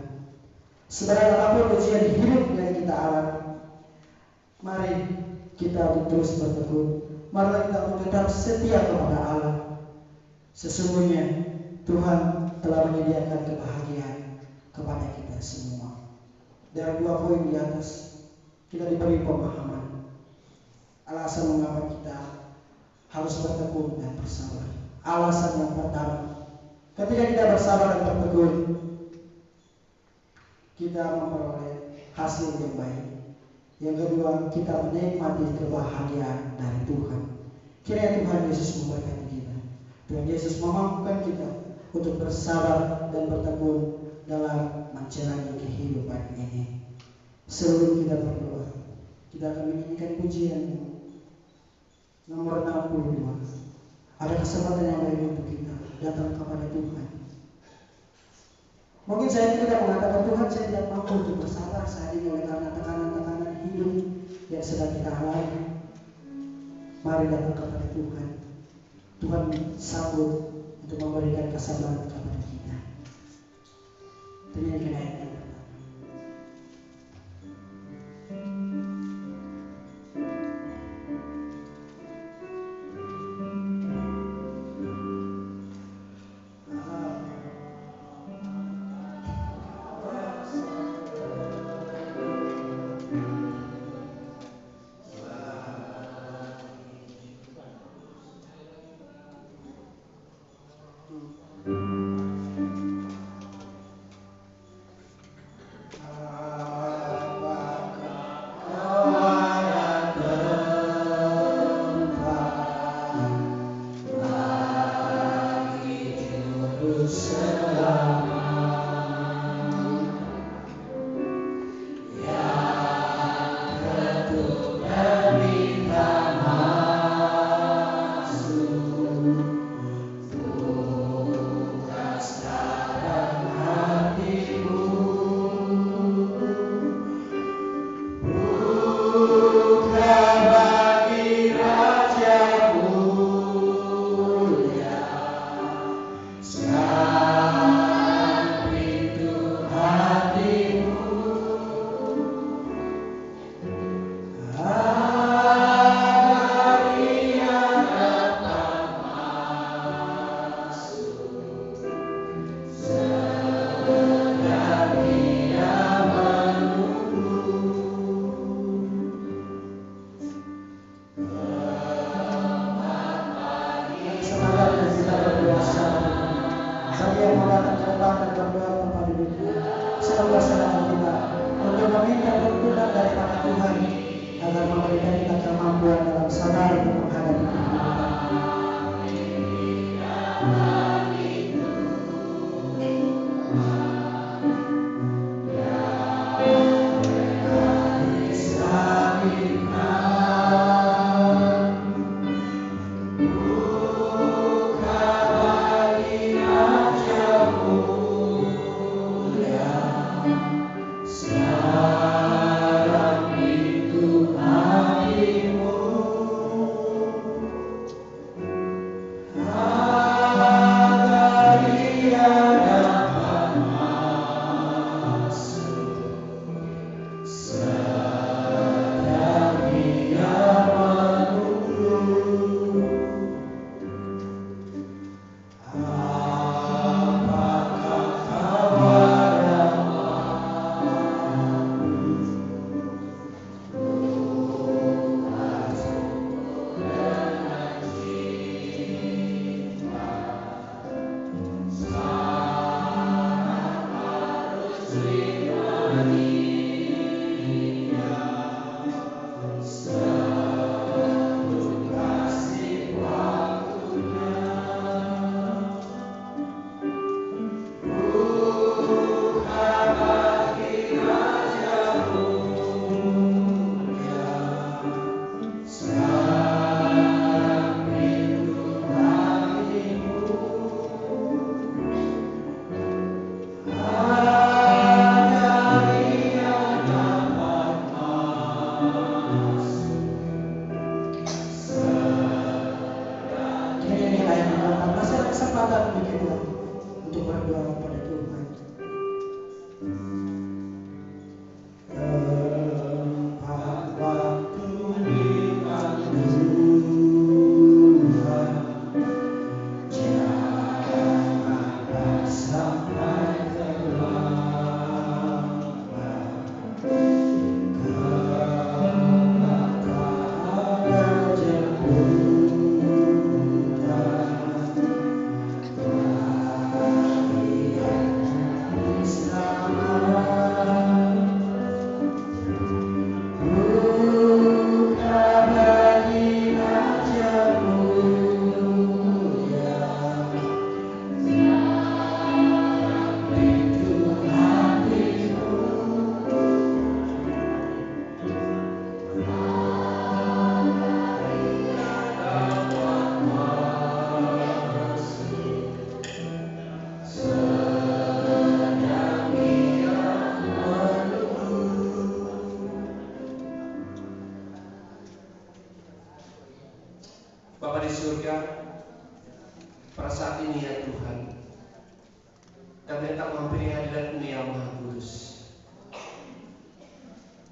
Speaker 7: Sebenarnya apapun ujian hidup yang kita alami, mari kita terus bertekun. Mari kita tetap setia kepada Allah. Sesungguhnya Tuhan telah menyediakan kebahagiaan kepada kita semua. Dari 2 poin di atas kita diberi pemahaman alasan mengapa kita harus bertekun dan bersabar. Alasan yang pertama, ketika kita bersabar dan bertekun, kita memperoleh hasil yang baik. Yang kedua, kita menikmati kebahagiaan dari Tuhan. Kiranya Tuhan Yesus memberkati kita. Tuhan Yesus memampukan kita untuk bersabar dan bertekun dalam menjalani kehidupan ini. Sebelum kita berdoa, kita akan menyanyikan pujian nomor 62. Ada kesempatan yang baik untuk kita datang kepada Tuhan. Mungkin saya tidak mengatakan Tuhan saya tidak mampu untuk bersabar saat ini oleh karena tekanan-tekanan hidup yang sedang kita alami. Mari datang kepada Tuhan. Tuhan sanggup untuk memberikan kesabaran kepada kita. Terima kasih.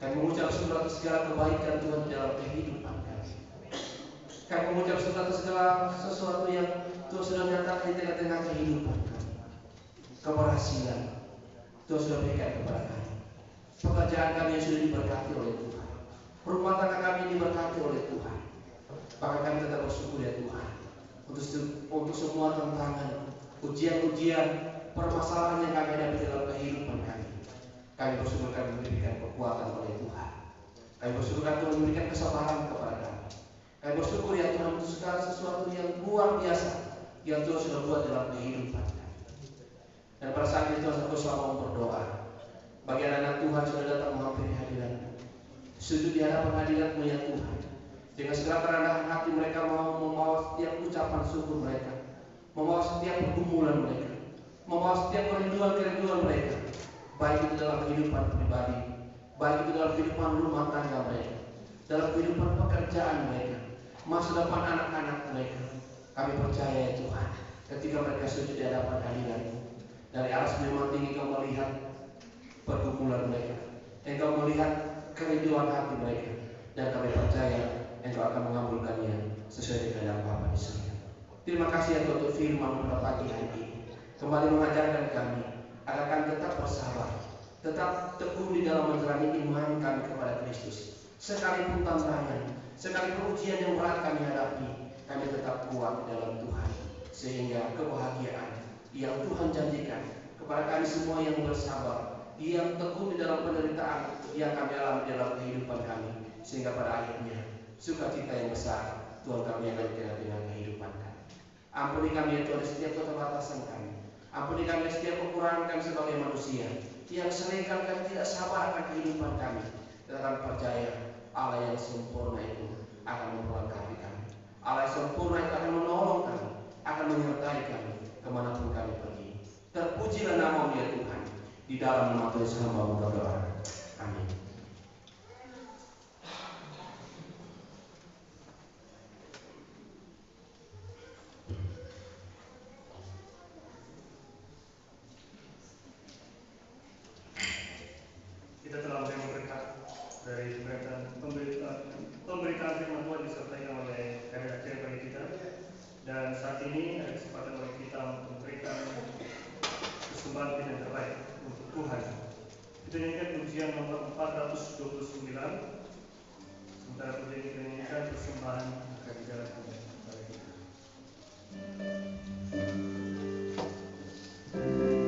Speaker 1: Kami mengucap syukur atas segala kebaikan Tuhan di dalam kehidupan kami. Kami mengucap syukur atas segala sesuatu yang Tuhan sudah nyatakan di tengah-tengah kehidupan kami. Keberhasilan Tuhan sudah berikan kepada kami. Pekerjaan kami yang sudah diberkati oleh Tuhan. Rumah tangga kami diberkati oleh Tuhan. Bahkan kami tetap bersyukur ya Tuhan untuk semua tantangan, ujian-ujian, permasalahan yang kami hadapi dalam kehidupan kami. Kami bersyukur kami diberikan kekuatan oleh Tuhan. Kami bersyukur Tuhan memberikan kesabaran kepada kami. Kami bersyukur ya Tuhan untuk segala sesuatu yang luar biasa yang Tuhan sudah buat dalam kehidupan kami. Dan pada saat itu aku selalu berdoa bagi anak-anak Tuhan sudah datang menghampiri hadirat-Mu, sujud di hadapan hadirat-Mu ya Tuhan. Dengan segala kerendahan hati mereka mau membawa setiap ucapan syukur mereka, membawa setiap pergumulan mereka, membawa setiap kerinduan-kerinduan mereka, baik itu dalam kehidupan pribadi, baik itu dalam kehidupan rumah tangga mereka, dalam kehidupan pekerjaan mereka, masa depan anak-anak mereka. Kami percaya ya Tuhan, ketika mereka sujud di hadapan hadirat-Mu, dari aras memang tinggi Kau melihat pergumulan mereka, Engkau melihat kerinduan hati mereka, dan kami percaya Engkau akan mengabulkannya sesuai dengan Bapa di surga. Terima kasih ya Tuhan untuk firman pada pagi hari ini, kembali mengajarkan kami agar kami tetap bersabar, tetap teguh di dalam menjalani iman kami kepada Kristus. Sekalipun tantangan, sekalipun ujian yang berat kami hadapi, kami tetap kuat di dalam Tuhan, sehingga kebahagiaan yang Tuhan janjikan kepada kami semua yang bersabar, yang teguh di dalam penderitaan yang kami alami dalam kehidupan kami, sehingga pada akhirnya sukacita yang besar Tuhan kami akan dengan kehidupan kami. Ampuni kami ya Tuhan setiap keterbatasan kami. Ampuni kami setiap kekurangan kami sebagai manusia yang seringkali kami tidak sabar akan kehidupan kami. Kita akan percaya Allah yang sempurna itu akan memperlengkapi kami. Allah yang sempurna itu akan menolong kami, akan menyertai kami kemanapun kami pergi. Terpujilah nama-Mu ya Tuhan. Di dalam nama Tuhan hamba berdoa. Amin.
Speaker 2: Kita telah menerima berkat dari pemberitaan firman Tuhan disampaikan oleh Kak Aceh bagi kita, dan saat ini ada kesempatan bagi kita untuk memberikan persembahan kita yang terbaik untuk Tuhan. Kita nyanyikan pujian nomor 429. Sementara pujian kita nyanyikan, persembahan akan dijalankan kepada kita.
Speaker 8: Kita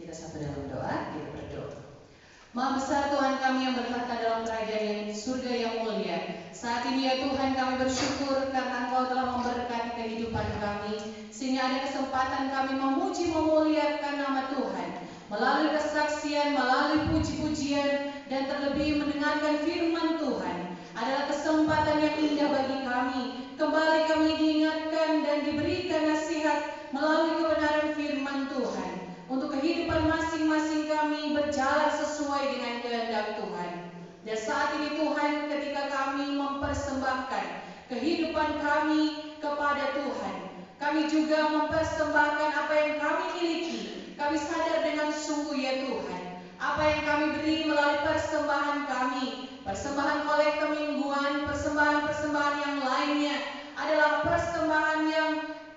Speaker 8: Kita satu dalam doa, kita berdoa. Maha besar Tuhan kami yang bertahta dalam kerajaan yang surga yang mulia. Saat ini ya Tuhan kami bersyukur karena Engkau telah memberkati kehidupan kami, sehingga ada kesempatan kami memuji memuliakan nama Tuhan melalui kesaksian, melalui puji-pujian, dan terlebih mendengarkan firman Tuhan. Adalah kesempatan yang indah bagi kami. Kembali kami diingatkan dan diberikan nasihat melalui kebenaran firman Tuhan, untuk kehidupan masing-masing kami berjalan sesuai dengan kehendak Tuhan. Dan saat ini Tuhan, ketika kami mempersembahkan kehidupan kami kepada Tuhan, kami juga mempersembahkan apa yang kami miliki. Kami sadar dengan sungguh ya Tuhan, apa yang kami beri melalui persembahan kami, persembahan kolekte mingguan, persembahan-persembahan yang lainnya adalah persembahan yang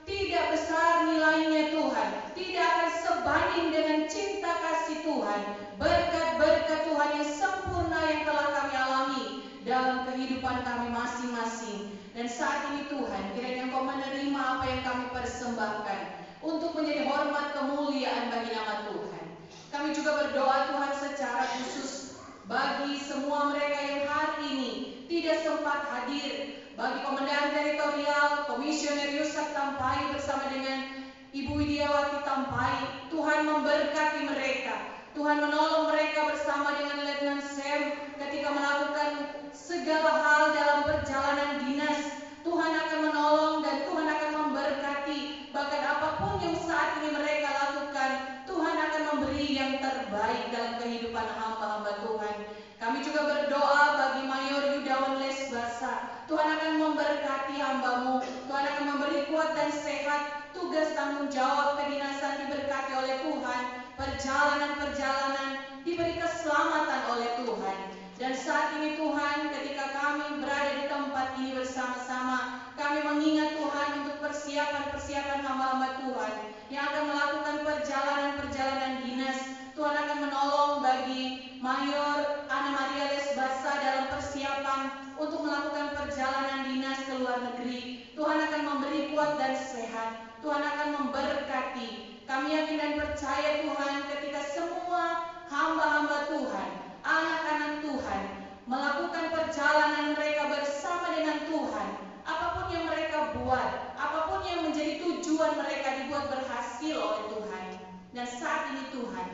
Speaker 8: tidak besar nilainya Tuhan, tidak akan sebanding dengan cinta kasih Tuhan, berkat-berkat Tuhan yang sempurna yang telah kami alami dalam kehidupan kami masing-masing. Dan saat ini Tuhan, kiranya Engkau menerima apa yang kami persembahkan untuk menjadi hormat kemuliaan bagi nama Tuhan. Kami juga berdoa Tuhan secara khusus bagi semua mereka yang hari ini tidak sempat hadir, bagi Komandan Teritorial Komisioner Yusak Tampai bersama dengan Ibu Widiawati Tampai. Tuhan memberkati mereka, Tuhan menolong mereka bersama dengan Letnan Sam ketika melakukan segala hal dalam perjalanan dinas. Tuhan akan menolong dan Tuhan akan memberkati, bahkan apapun yang saat ini mereka lakukan, Tuhan akan memberi yang terbaik dalam kehidupan hamba-hamba Tuhan. Kami juga berdoa bagi Mayor Yudawan Lesbasa. Tuhan akan memberkati hamba-Mu, Tuhan akan memberi kuat dan sehat, tugas tanggung jawab kedinasan diberkati oleh Tuhan, perjalanan-perjalanan diberi keselamatan oleh Tuhan. Dan saat ini Tuhan, ketika kami berada di tempat ini bersama-sama, kami mengingat Tuhan untuk persiapan-persiapan hamba-hamba Tuhan yang akan melakukan perjalanan-perjalanan dinas. Tuhan akan menolong bagi Mayor Ana Maria Lesbasa dalam persiapan untuk melakukan perjalanan dinas ke luar negeri. Tuhan akan memberi kuat dan sehat, Tuhan akan memberkati. Kami yakin dan percaya Tuhan, ketika semua hamba-hamba Tuhan, anak-anak Tuhan melakukan perjalanan mereka bersama dengan Tuhan, apapun yang mereka buat, apapun yang menjadi tujuan mereka dibuat berhasil oleh Tuhan. Dan saat ini Tuhan,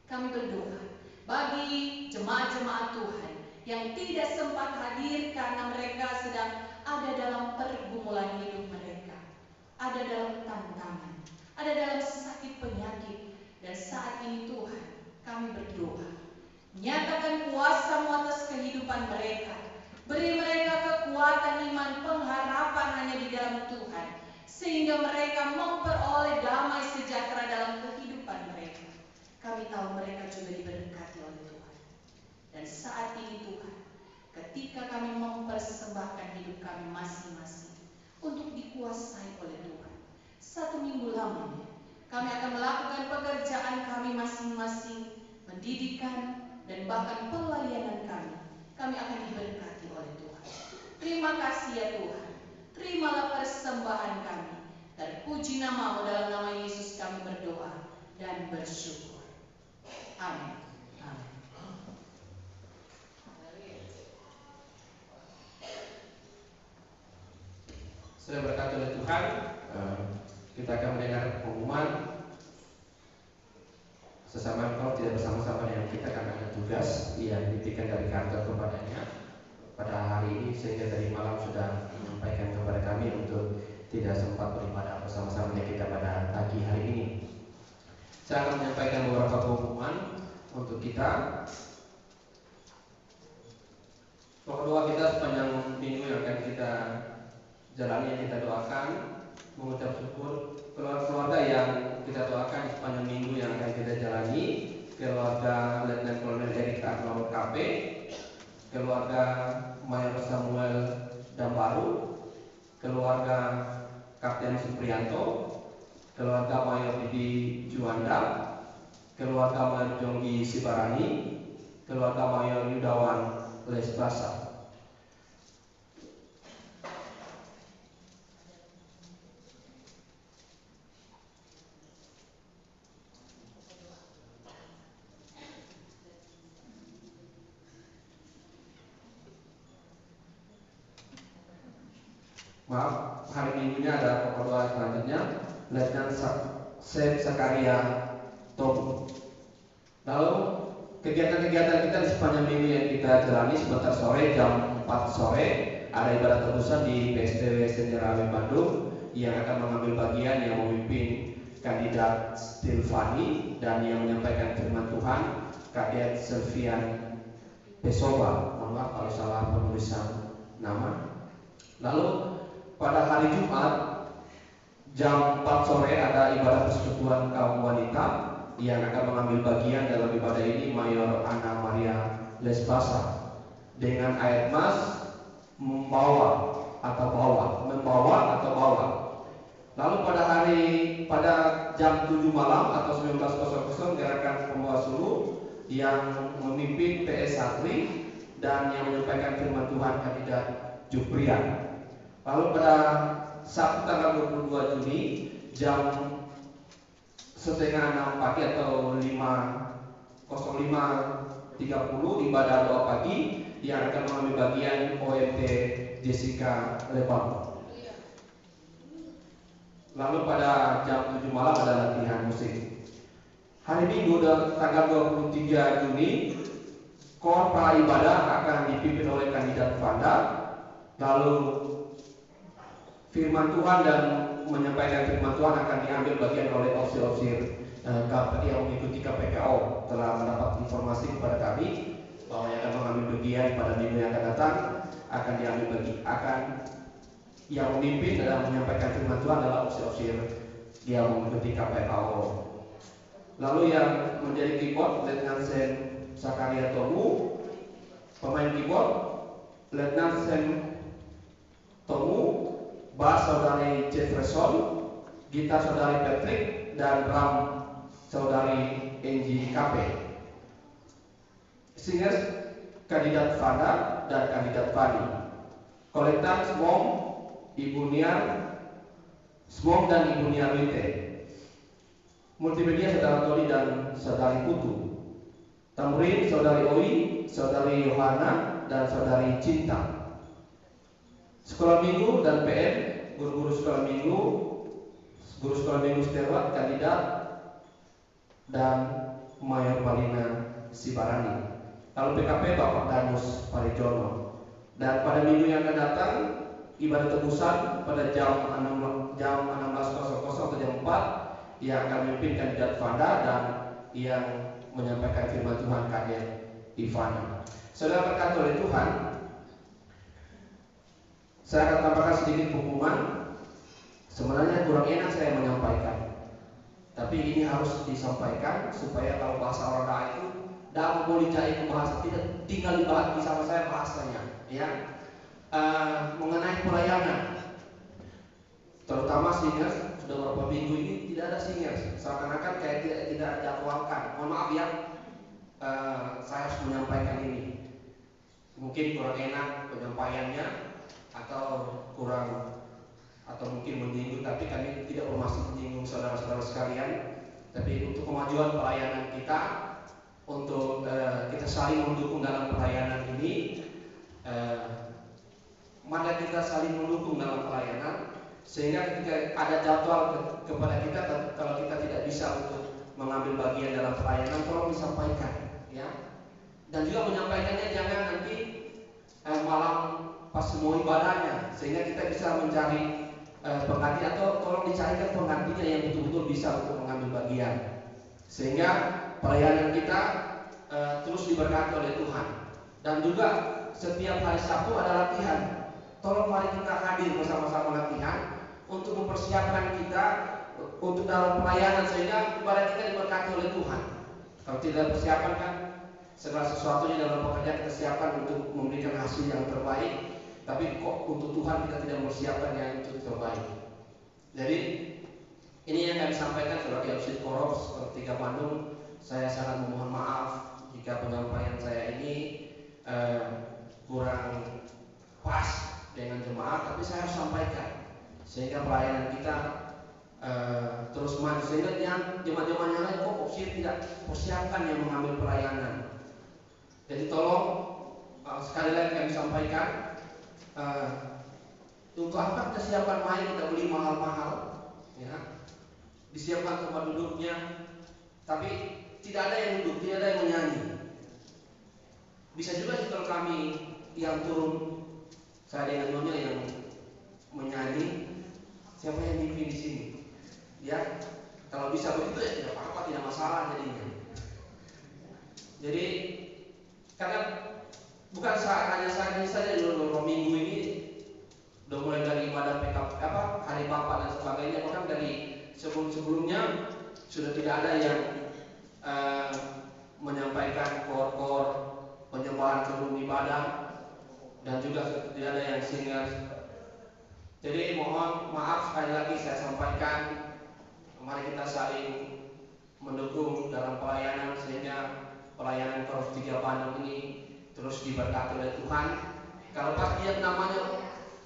Speaker 8: kami berdoa bagi jemaat-jemaat Tuhan yang tidak sempat hadir karena mereka sedang ada dalam pergumulan hidup mereka, ada dalam tantangan, ada dalam sakit penyakit. Dan saat ini Tuhan, kami berdoa, nyatakan kuasa-Mu atas kehidupan mereka. Beri mereka kekuatan iman, pengharapan hanya di dalam Tuhan, sehingga mereka memperoleh damai sejahtera dalam kehidupan mereka. Kami tahu mereka juga diberkati oleh Tuhan. Dan saat ini Tuhan, ketika kami mempersembahkan hidup kami masing-masing untuk dikuasai oleh Tuhan, 1 minggu lamanya kami akan melakukan pekerjaan kami masing-masing, pendidikan, dan bahkan pelayanan kami. Kami akan diberkati oleh Tuhan. Terima kasih ya Tuhan. Terimalah persembahan kami. Terpuji nama-Mu, dalam nama Yesus kami berdoa dan bersyukur. Amin. Amin.
Speaker 1: Sudah berkati oleh Tuhan, kita akan mendengar pengumuman. Sesama engkau tidak bersama-sama dengan kita karena ada tugas yang diberikan dari kantor kepadanya pada hari ini, sehingga tadi malam sudah menyampaikan kepada kami untuk tidak sempat beribadah bersama-sama dengan kita pada pagi hari ini. Saya akan menyampaikan beberapa pengumuman untuk kita. Doa kita sepanjang minggu yang akan kita jalani, yang kita doakan, mengucap syukur keluarga yang kita doakan di sepanjang minggu yang akan kita jalani. Keluarga Letnan Kolonel Erik Arnold KP, keluarga Mayor Samuel Dambaru, keluarga Kapten Supriyanto, keluarga Mayor Didi Juanda, keluarga Mayor Jonggi Sibarani, keluarga Mayor Yudawan Lesbasa. hari Minggunya ada pokok doa selanjutnya, Letnan Sep Sakaria Tom. Lalu kegiatan-kegiatan kita di sepanjang minggu yang kita jalani, sebentar sore jam 4 sore ada ibadah tebusan di PSTW Senjarawe Bandung yang akan mengambil bagian yang memimpin kandidat Stilvani dan yang menyampaikan firman Tuhan Kadek Selvian Pesoba. Mohon maaf kalau salah penulisan nama. Lalu pada hari Jumat jam 4 sore ada ibadah persekutuan kaum wanita yang akan mengambil bagian dalam ibadah ini Mayor Ana Maria Lesbasa dengan ayat mas membawa atau bawa. Lalu pada jam 7 malam atau 19.00 gerakan pembawa suluh yang memimpin PS Satri dan yang menyampaikan firman Tuhan kandidat Juprian. Lalu pada Sabtu tanggal 22 Juni jam 5:30 pagi atau 05.30 ibadah doa pagi yang akan mengambil bagian OMT Jessica Lebam. Lalu pada jam 7 malam ada latihan musik. Hari Minggu tanggal 23 Juni Kor pra ibadah akan dipimpin oleh kandidat Vanda. Lalu firman Tuhan dan menyampaikan firman Tuhan akan diambil bagian oleh ofisir-ofisir yang mengikuti KPKO. Telah mendapat informasi kepada kami bahwa yang akan mengambil bagian pada minggu yang akan datang akan diambil yang memimpin dalam menyampaikan firman Tuhan adalah ofisir-ofisir yang mengikuti KPKO. Lalu yang menjadi keyboard Letnan Sen Sakaria Tomu, pemain keyboard Letnan Sen Tomu, bass saudari Jefferson, gitar saudari Patrick, dan drum saudari Angie Kape. Singers kandidat Fanda dan kandidat Fani. Kolektan Smom, Ibu Niar, Smom dan Ibu Niar Wite. Multimedia saudara Tony dan saudari Putu. Tamrin saudari Oi, saudari Yohana dan saudari Cinta. Sekolah minggu dan PM, guru sekolah minggu Sterwat kandidat dan Mayor Palina Sibarani. Lalu PKP Bapak Danus Parijono. Dan pada minggu yang akan datang ibadah tebusan pada jam 16.00 atau jam 4 yang akan memimpin kandidat Vanda dan yang menyampaikan firman Tuhan Kadek Ivana. Saudara berkati oleh Tuhan, saya akan tambahkan sedikit pengumuman. Sebenarnya kurang enak saya menyampaikan, tapi ini harus disampaikan supaya kalau bahasa orang daerah itu dalam boleh cari bahasa tidak tinggal dibahas bersama saya bahasanya, ya. Mengenai pelayanan, terutama singers sudah beberapa minggu ini tidak ada singers, seakan-akan kayak tidak dijadwalkan. Mohon maaf ya, saya harus menyampaikan ini. Mungkin kurang enak penyampaiannya atau mungkin menyinggung, tapi kami tidak bermaksud menyinggung saudara-saudara sekalian. Tapi untuk kemajuan pelayanan kita, untuk kita saling mendukung dalam pelayanan ini, mari kita saling mendukung dalam pelayanan, sehingga ketika ada jadwal kepada kita, kalau kita tidak bisa untuk mengambil bagian dalam pelayanan, tolong disampaikan, ya. Dan juga menyampaikannya jangan nanti malam pas semua ibadahnya, sehingga kita bisa mencari pengganti, atau tolong dicarikan penggantinya yang betul-betul bisa untuk mengambil bagian, sehingga pelayanan kita terus diberkati oleh Tuhan. Dan juga setiap hari Sabtu ada latihan. Tolong mari kita hadir bersama-sama latihan untuk mempersiapkan kita untuk dalam pelayanan, sehingga ibadah kita diberkati oleh Tuhan. Kalau tidak persiapan kan segala sesuatunya dalam pekerjaan kita siapkan untuk memberikan hasil yang terbaik, tapi kok untuk Tuhan kita tidak mempersiapkan yang itu terbaik. Jadi ini yang kami sampaikan sebagai Auxiliary Korops Tiga Bandung. Saya sangat memohon maaf jika penyampaian saya ini kurang pas dengan jemaat, tapi saya harus sampaikan sehingga pelayanan kita terus maju, sehingga jemaat-jemaat yang lain kok Auxiliary tidak persiapkan yang mengambil pelayanan. Jadi tolong sekali lagi kami sampaikan, Untuk apa kita siapkan mic, kita beli mahal-mahal, ya, disiapkan tempat duduknya, tapi tidak ada yang duduk, tidak ada yang menyanyi. Bisa juga kalau kami yang turun, saya dengan nyonya yang menyanyi, siapa yang mimpi di sini? Ya, kalau bisa begitu ya tidak apa-apa, tidak masalah jadinya. Jadi karena bukan hanya saat ini saja, dulu minggu ini udah mulai dari ibadah PKP, hari Bapa dan sebagainya, bahkan dari sebelum-sebelumnya sudah tidak ada yang menyampaikan kor-kor penyembahan sebelum ibadah, dan juga tidak ada yang singer. Jadi mohon maaf sekali lagi saya sampaikan, mari kita saling mendukung dalam pelayanan sehingga pelayanan Korps 3 Bandung ini terus diberkati oleh Tuhan. Kalau pas lihat namanya,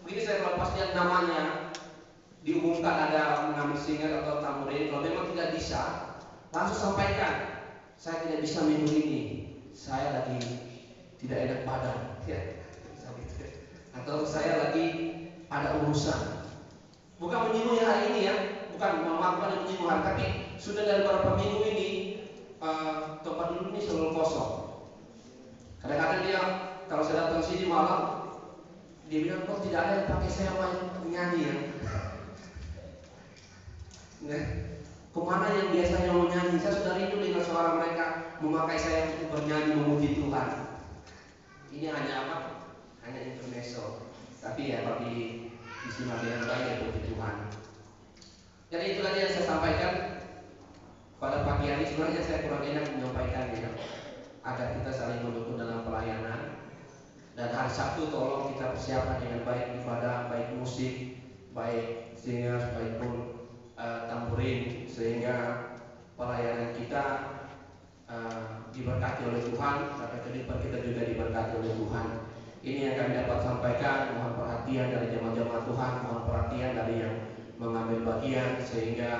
Speaker 1: begini saya kalau pas lihat namanya diumumkan ada mengambil singer atau tamborin, kalau memang tidak bisa, langsung sampaikan, saya tidak bisa minggu ini, saya lagi tidak enak badan, ya, atau saya lagi ada urusan. Bukan menyinggung hari ini ya, bukan menyinggung hari, tapi sudah dari beberapa minggu ini tempat duduk ini selalu kosong. Kadang-kadang dia kalau saya datang sini malam, dia bilang kok tidak ada yang pakai saya nyanyi ya. Nah, kemana yang biasanya mau nyanyi? Saya sudah rindu dengan suara mereka memakai saya untuk bernyanyi memuji Tuhan. Ini hanya apa? Hanya intermezzo. Tapi ya bagi disimak dengan baik ya puji Tuhan. Jadi itu tadi yang saya sampaikan pada pagi hari. Sebenarnya saya kurang enak menyampaikannya, agar kita saling mendukung dalam pelayanan. Dan hari Sabtu tolong kita persiapkan dengan baik ibadah, baik musik, baik singer, baik pun tamborin, sehingga pelayanan kita diberkati oleh Tuhan, sampai kehidupan kita juga diberkati oleh Tuhan. Ini yang kami dapat sampaikan. Mohon perhatian dari jemaat-jemaat Tuhan, mohon perhatian dari yang mengambil bagian, sehingga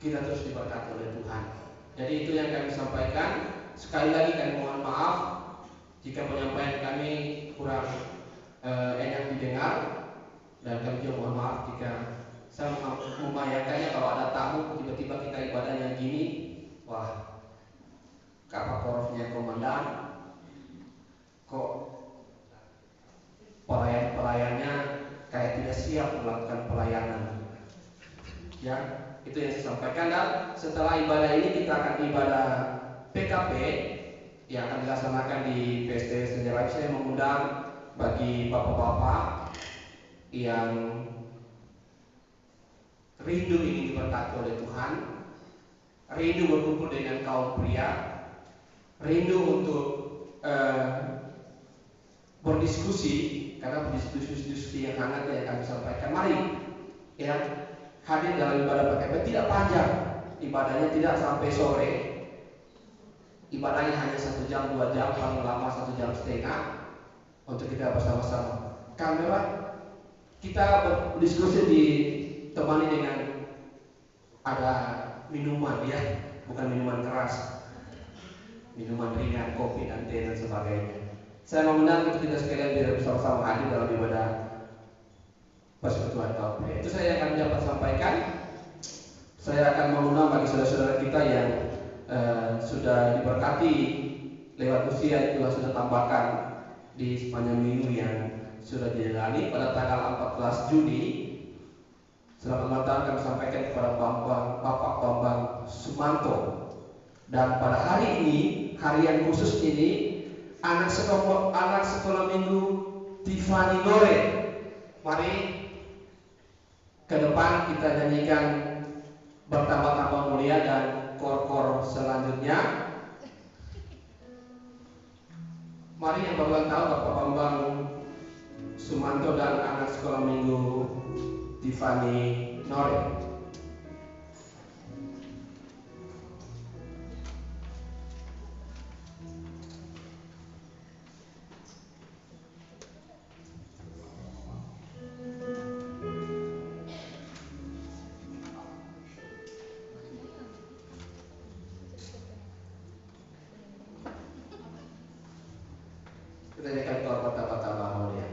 Speaker 1: kita terus diberkati oleh Tuhan. Jadi itu yang kami sampaikan. Sekali lagi kami mohon maaf jika penyampaian kami kurang enak didengar, dan kami juga mohon maaf jika saya membayangkannya kalau ada tamu tiba-tiba kita ibadahnya gini, wah, kapal korosnya komandan, kok pelayannya kayak tidak siap melakukan pelayanan. Ya, itu yang saya sampaikan. Dan setelah ibadah ini kita akan ibadah PKP yang akan dilaksanakan di PST Senja. Saya mengundang bagi bapak-bapak yang rindu ingin diberkati oleh Tuhan, rindu berkumpul dengan kaum pria, rindu untuk berdiskusi, karena diskusi yang hangat yang kami sampaikan. Mari ya hadir dalam ibadah PKP. Tidak panjang ibadahnya, tidak sampai sore. Ibadahnya hanya 1 jam 2 jam, paling lama 1,5 jam untuk kita bersama-sama. Kamera kita berdiskusi ditemani dengan ada minuman ya, bukan minuman keras, minuman ringan, kopi dan teh dan sebagainya. Saya mengundang untuk kita sekalian biar bersama-sama hadir dalam ibadah persekutuan kaum pria. Itu saya akan dapat sampaikan. Saya akan mengundang bagi saudara-saudara kita yang sudah diberkati lewat usia, itulah sudah tambahkan di sepanjang minggu yang sudah dijalani pada tanggal 14 Juni. Selamat datang kami sampaikan kepada Bapak Bambang Sumanto. Dan pada hari ini, hari yang khusus ini, anak sekolah minggu Tiffany Nore. Mari ke depan kita nyanyikan Bertambah-tambah Mulia dan kor-kor selanjutnya. Mari yang berulang tahun Bapak Bambang Sumanto dan anak sekolah minggu Tiffany Nore. Kita nyanyikan kor Bertambah-tambah Mulia.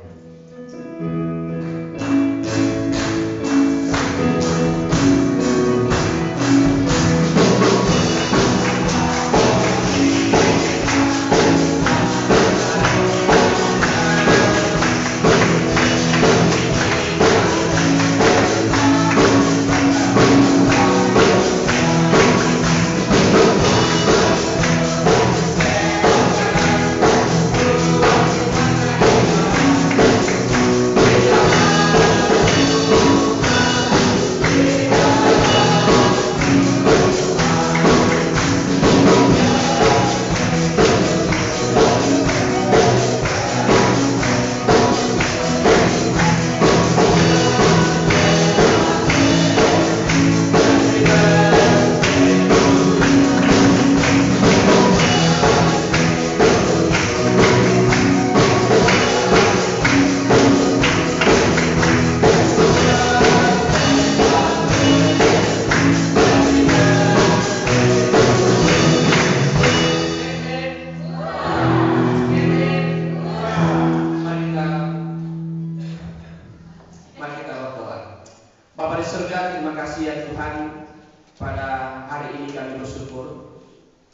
Speaker 1: pada hari ini kami bersyukur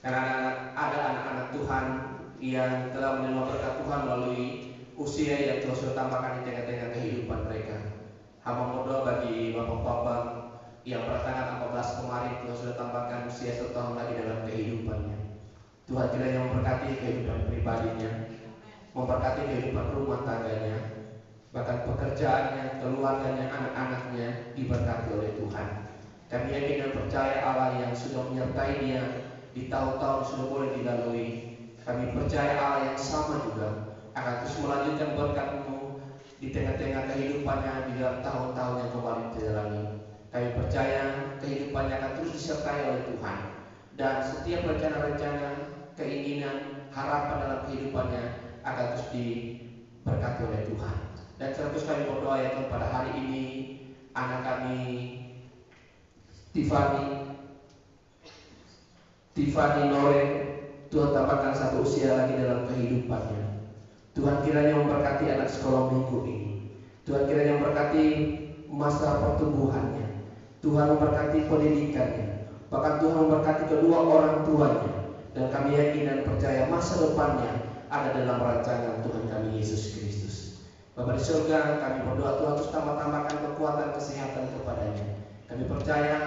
Speaker 1: karena ada anak-anak Tuhan yang telah menerima berkat Tuhan melalui usia yang Tuhan sudah tambahkan di tengah-tengah kehidupan mereka. Hamba berdoa bagi bapak-bapak yang pada tanggal 14 kemarin Tuhan sudah tambahkan usia 1 tahun lagi dalam kehidupannya. Tuhan kiranya memberkati kehidupan pribadinya, memberkati kehidupan rumah tangganya, bahkan pekerjaannya, keluarganya, anak-anaknya diberkati oleh Tuhan. Kami yakin dan percaya Allah yang sudah menyertai dia di tahun-tahun sudah boleh dilalui. Kami percaya Allah yang sama juga akan terus melanjutkan berkat-Mu di tengah-tengah kehidupannya di dalam tahun-tahun yang kembali dijalani. Kami percaya kehidupannya akan terus disertai oleh Tuhan, dan setiap rencana-rencana, keinginan, harapan dalam kehidupannya akan terus diberkati oleh Tuhan. Dan terus kami berdoa ya Tuhan, pada hari ini anak kami Tiffany Nore, Tuhan tambahkan 1 usia lagi dalam kehidupannya. Tuhan kiranya memberkati anak sekolah minggu ini. Tuhan kiranya memberkati masa pertumbuhannya. Tuhan memberkati pendidikannya. Bahkan Tuhan memberkati kedua orang tuanya. Dan kami yakin dan percaya masa depannya ada dalam rancangan Tuhan kami Yesus Kristus. Bapa di surga, kami berdoa Tuhan terus tambahkan kekuatan kesehatan kepadanya. Kami percaya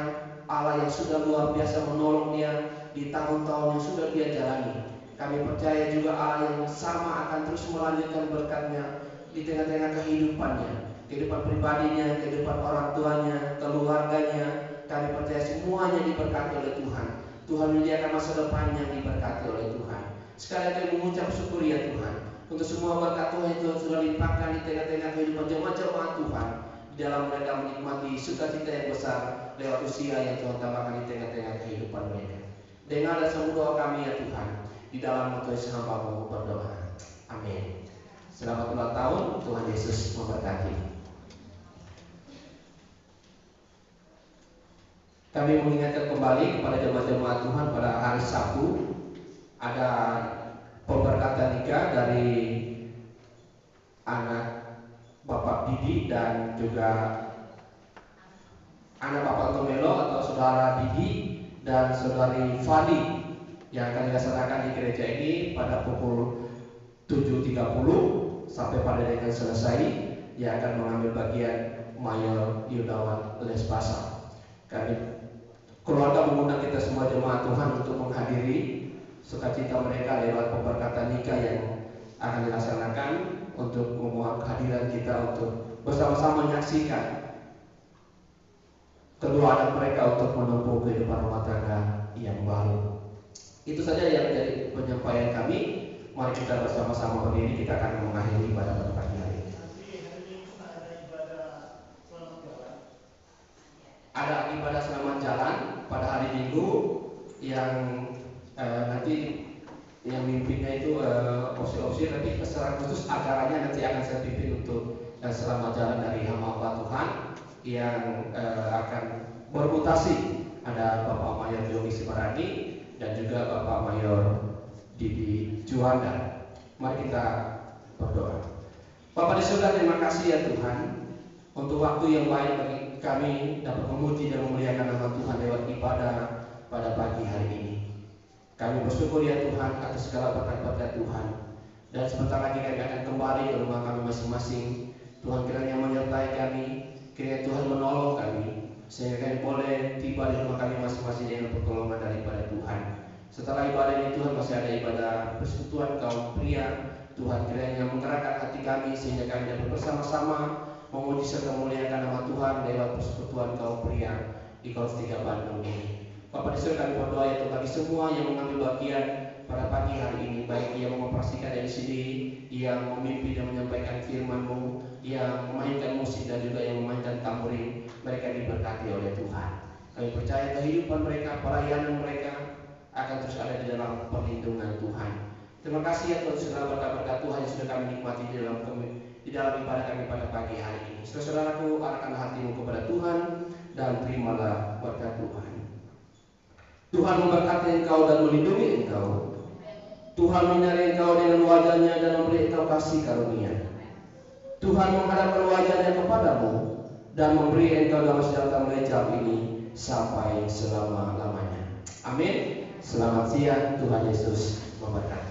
Speaker 1: Allah yang sudah luar biasa menolong dia di tahun-tahun yang sudah dia jalani. Kami percaya juga Allah yang sama akan terus melanjutkan berkat-Nya di tengah-tengah kehidupannya, kehidupan pribadinya, kehidupan orang tuanya, keluarganya. Kami percaya semuanya diberkati oleh Tuhan. Tuhan menyediakan masa depan yang diberkati oleh Tuhan. Sekali lagi mengucap syukur ya Tuhan untuk semua berkat Tuhan yang Tuhan sudah limpahkan di tengah-tengah kehidupan jemaat-jemaat Tuhan, di dalam mereka menikmati sukacita yang besar lewat usia yang Tuhan tambahkan di tengah-tengah kehidupan mereka. Dengar dan semua doa kami ya Tuhan, di dalam nama Tuhan hamba-Mu berdoa. Amin. Selamat ulang tahun, Tuhan Yesus memberkati. Kami mengingatkan kembali kepada jemaat-jemaat Tuhan pada hari Sabtu ada pemberkatan nikah dari anak Bapak Didi dan juga anak Bapak Tomelo atau saudara Didi dan saudari Fadi yang akan dilaksanakan di gereja ini pada pukul 7.30 sampai pada dengan selesai, yang akan mengambil bagian Mayor Yudawan Lespasa. Kami keluarga mengundang kita semua jemaat Tuhan untuk menghadiri sukacita mereka lewat pemberkatan nikah yang akan dilaksanakan, untuk memohon kehadiran kita untuk bersama-sama menyaksikan kedua anak mereka untuk menempuh kehidupan rumah tangga yang baru. Itu saja yang menjadi penyampaian kami. Mari kita bersama-sama berdiri, kita akan mengakhiri ibadah pada pagi hari ini. Ada ibadah selamat jalan pada hari Minggu yang nanti yang mimpinnya itu opsi-opsi, tapi secara khusus acaranya nanti akan saya pimpin untuk selamat jalan dari hamba Tuhan yang akan bermutasi. Ada Bapak Mayor Yogi Simarani dan juga Bapak Mayor Didi Juanda. Mari kita berdoa. Bapak di surga, terima kasih ya Tuhan untuk waktu yang baik bagi kami dapat memuji dan memuliakan nama Tuhan lewat ibadah pada pagi hari ini. Kami bersyukur ya Tuhan atas segala berkat-berkat Tuhan. Dan sebentar lagi kami akan kembali ke rumah kami masing-masing. Tuhan kiranya menyertai kami, kiranya Tuhan menolong kami, sehingga kami boleh tiba di rumah kami masing-masing dengan pertolongan daripada Tuhan. Setelah ibadah ini Tuhan masih ada ibadah persekutuan kaum pria. Tuhan kiranya menggerakkan hati kami sehingga kami dapat bersama-sama memuji serta memuliakan nama Tuhan lewat persekutuan kaum pria di Kolose 3 Bandung ini. Bapak di surga, kami berdoa ya Tuhan bagi semua yang mengambil bagian pada pagi hari ini, baik yang mengoperasikan dari sini, yang memimpin dan menyampaikan firman-Mu, yang memainkan musik dan juga yang memainkan tamborin, mereka diberkati oleh Tuhan. Kami percaya kehidupan mereka, pelayanan mereka akan terus ada di dalam perlindungan Tuhan. Terima kasih ya Tuhan segala berkat-berkat Tuhan yang sudah kami nikmati di dalam ibadah kami pada pagi hari ini. Saudaraku, arahkanlah hatimu kepada Tuhan dan terimalah berkat Tuhan. Tuhan memberkati engkau dan melindungi engkau. Tuhan menyinari engkau dengan wajah-Nya dan memberi engkau kasih karunia. Tuhan menghadapkan wajah-Nya kepadamu dan memberi engkau damai sejahtera mulai jam ini
Speaker 9: sampai selama-lamanya.
Speaker 1: Amin.
Speaker 9: Selamat siang, Tuhan Yesus memberkati.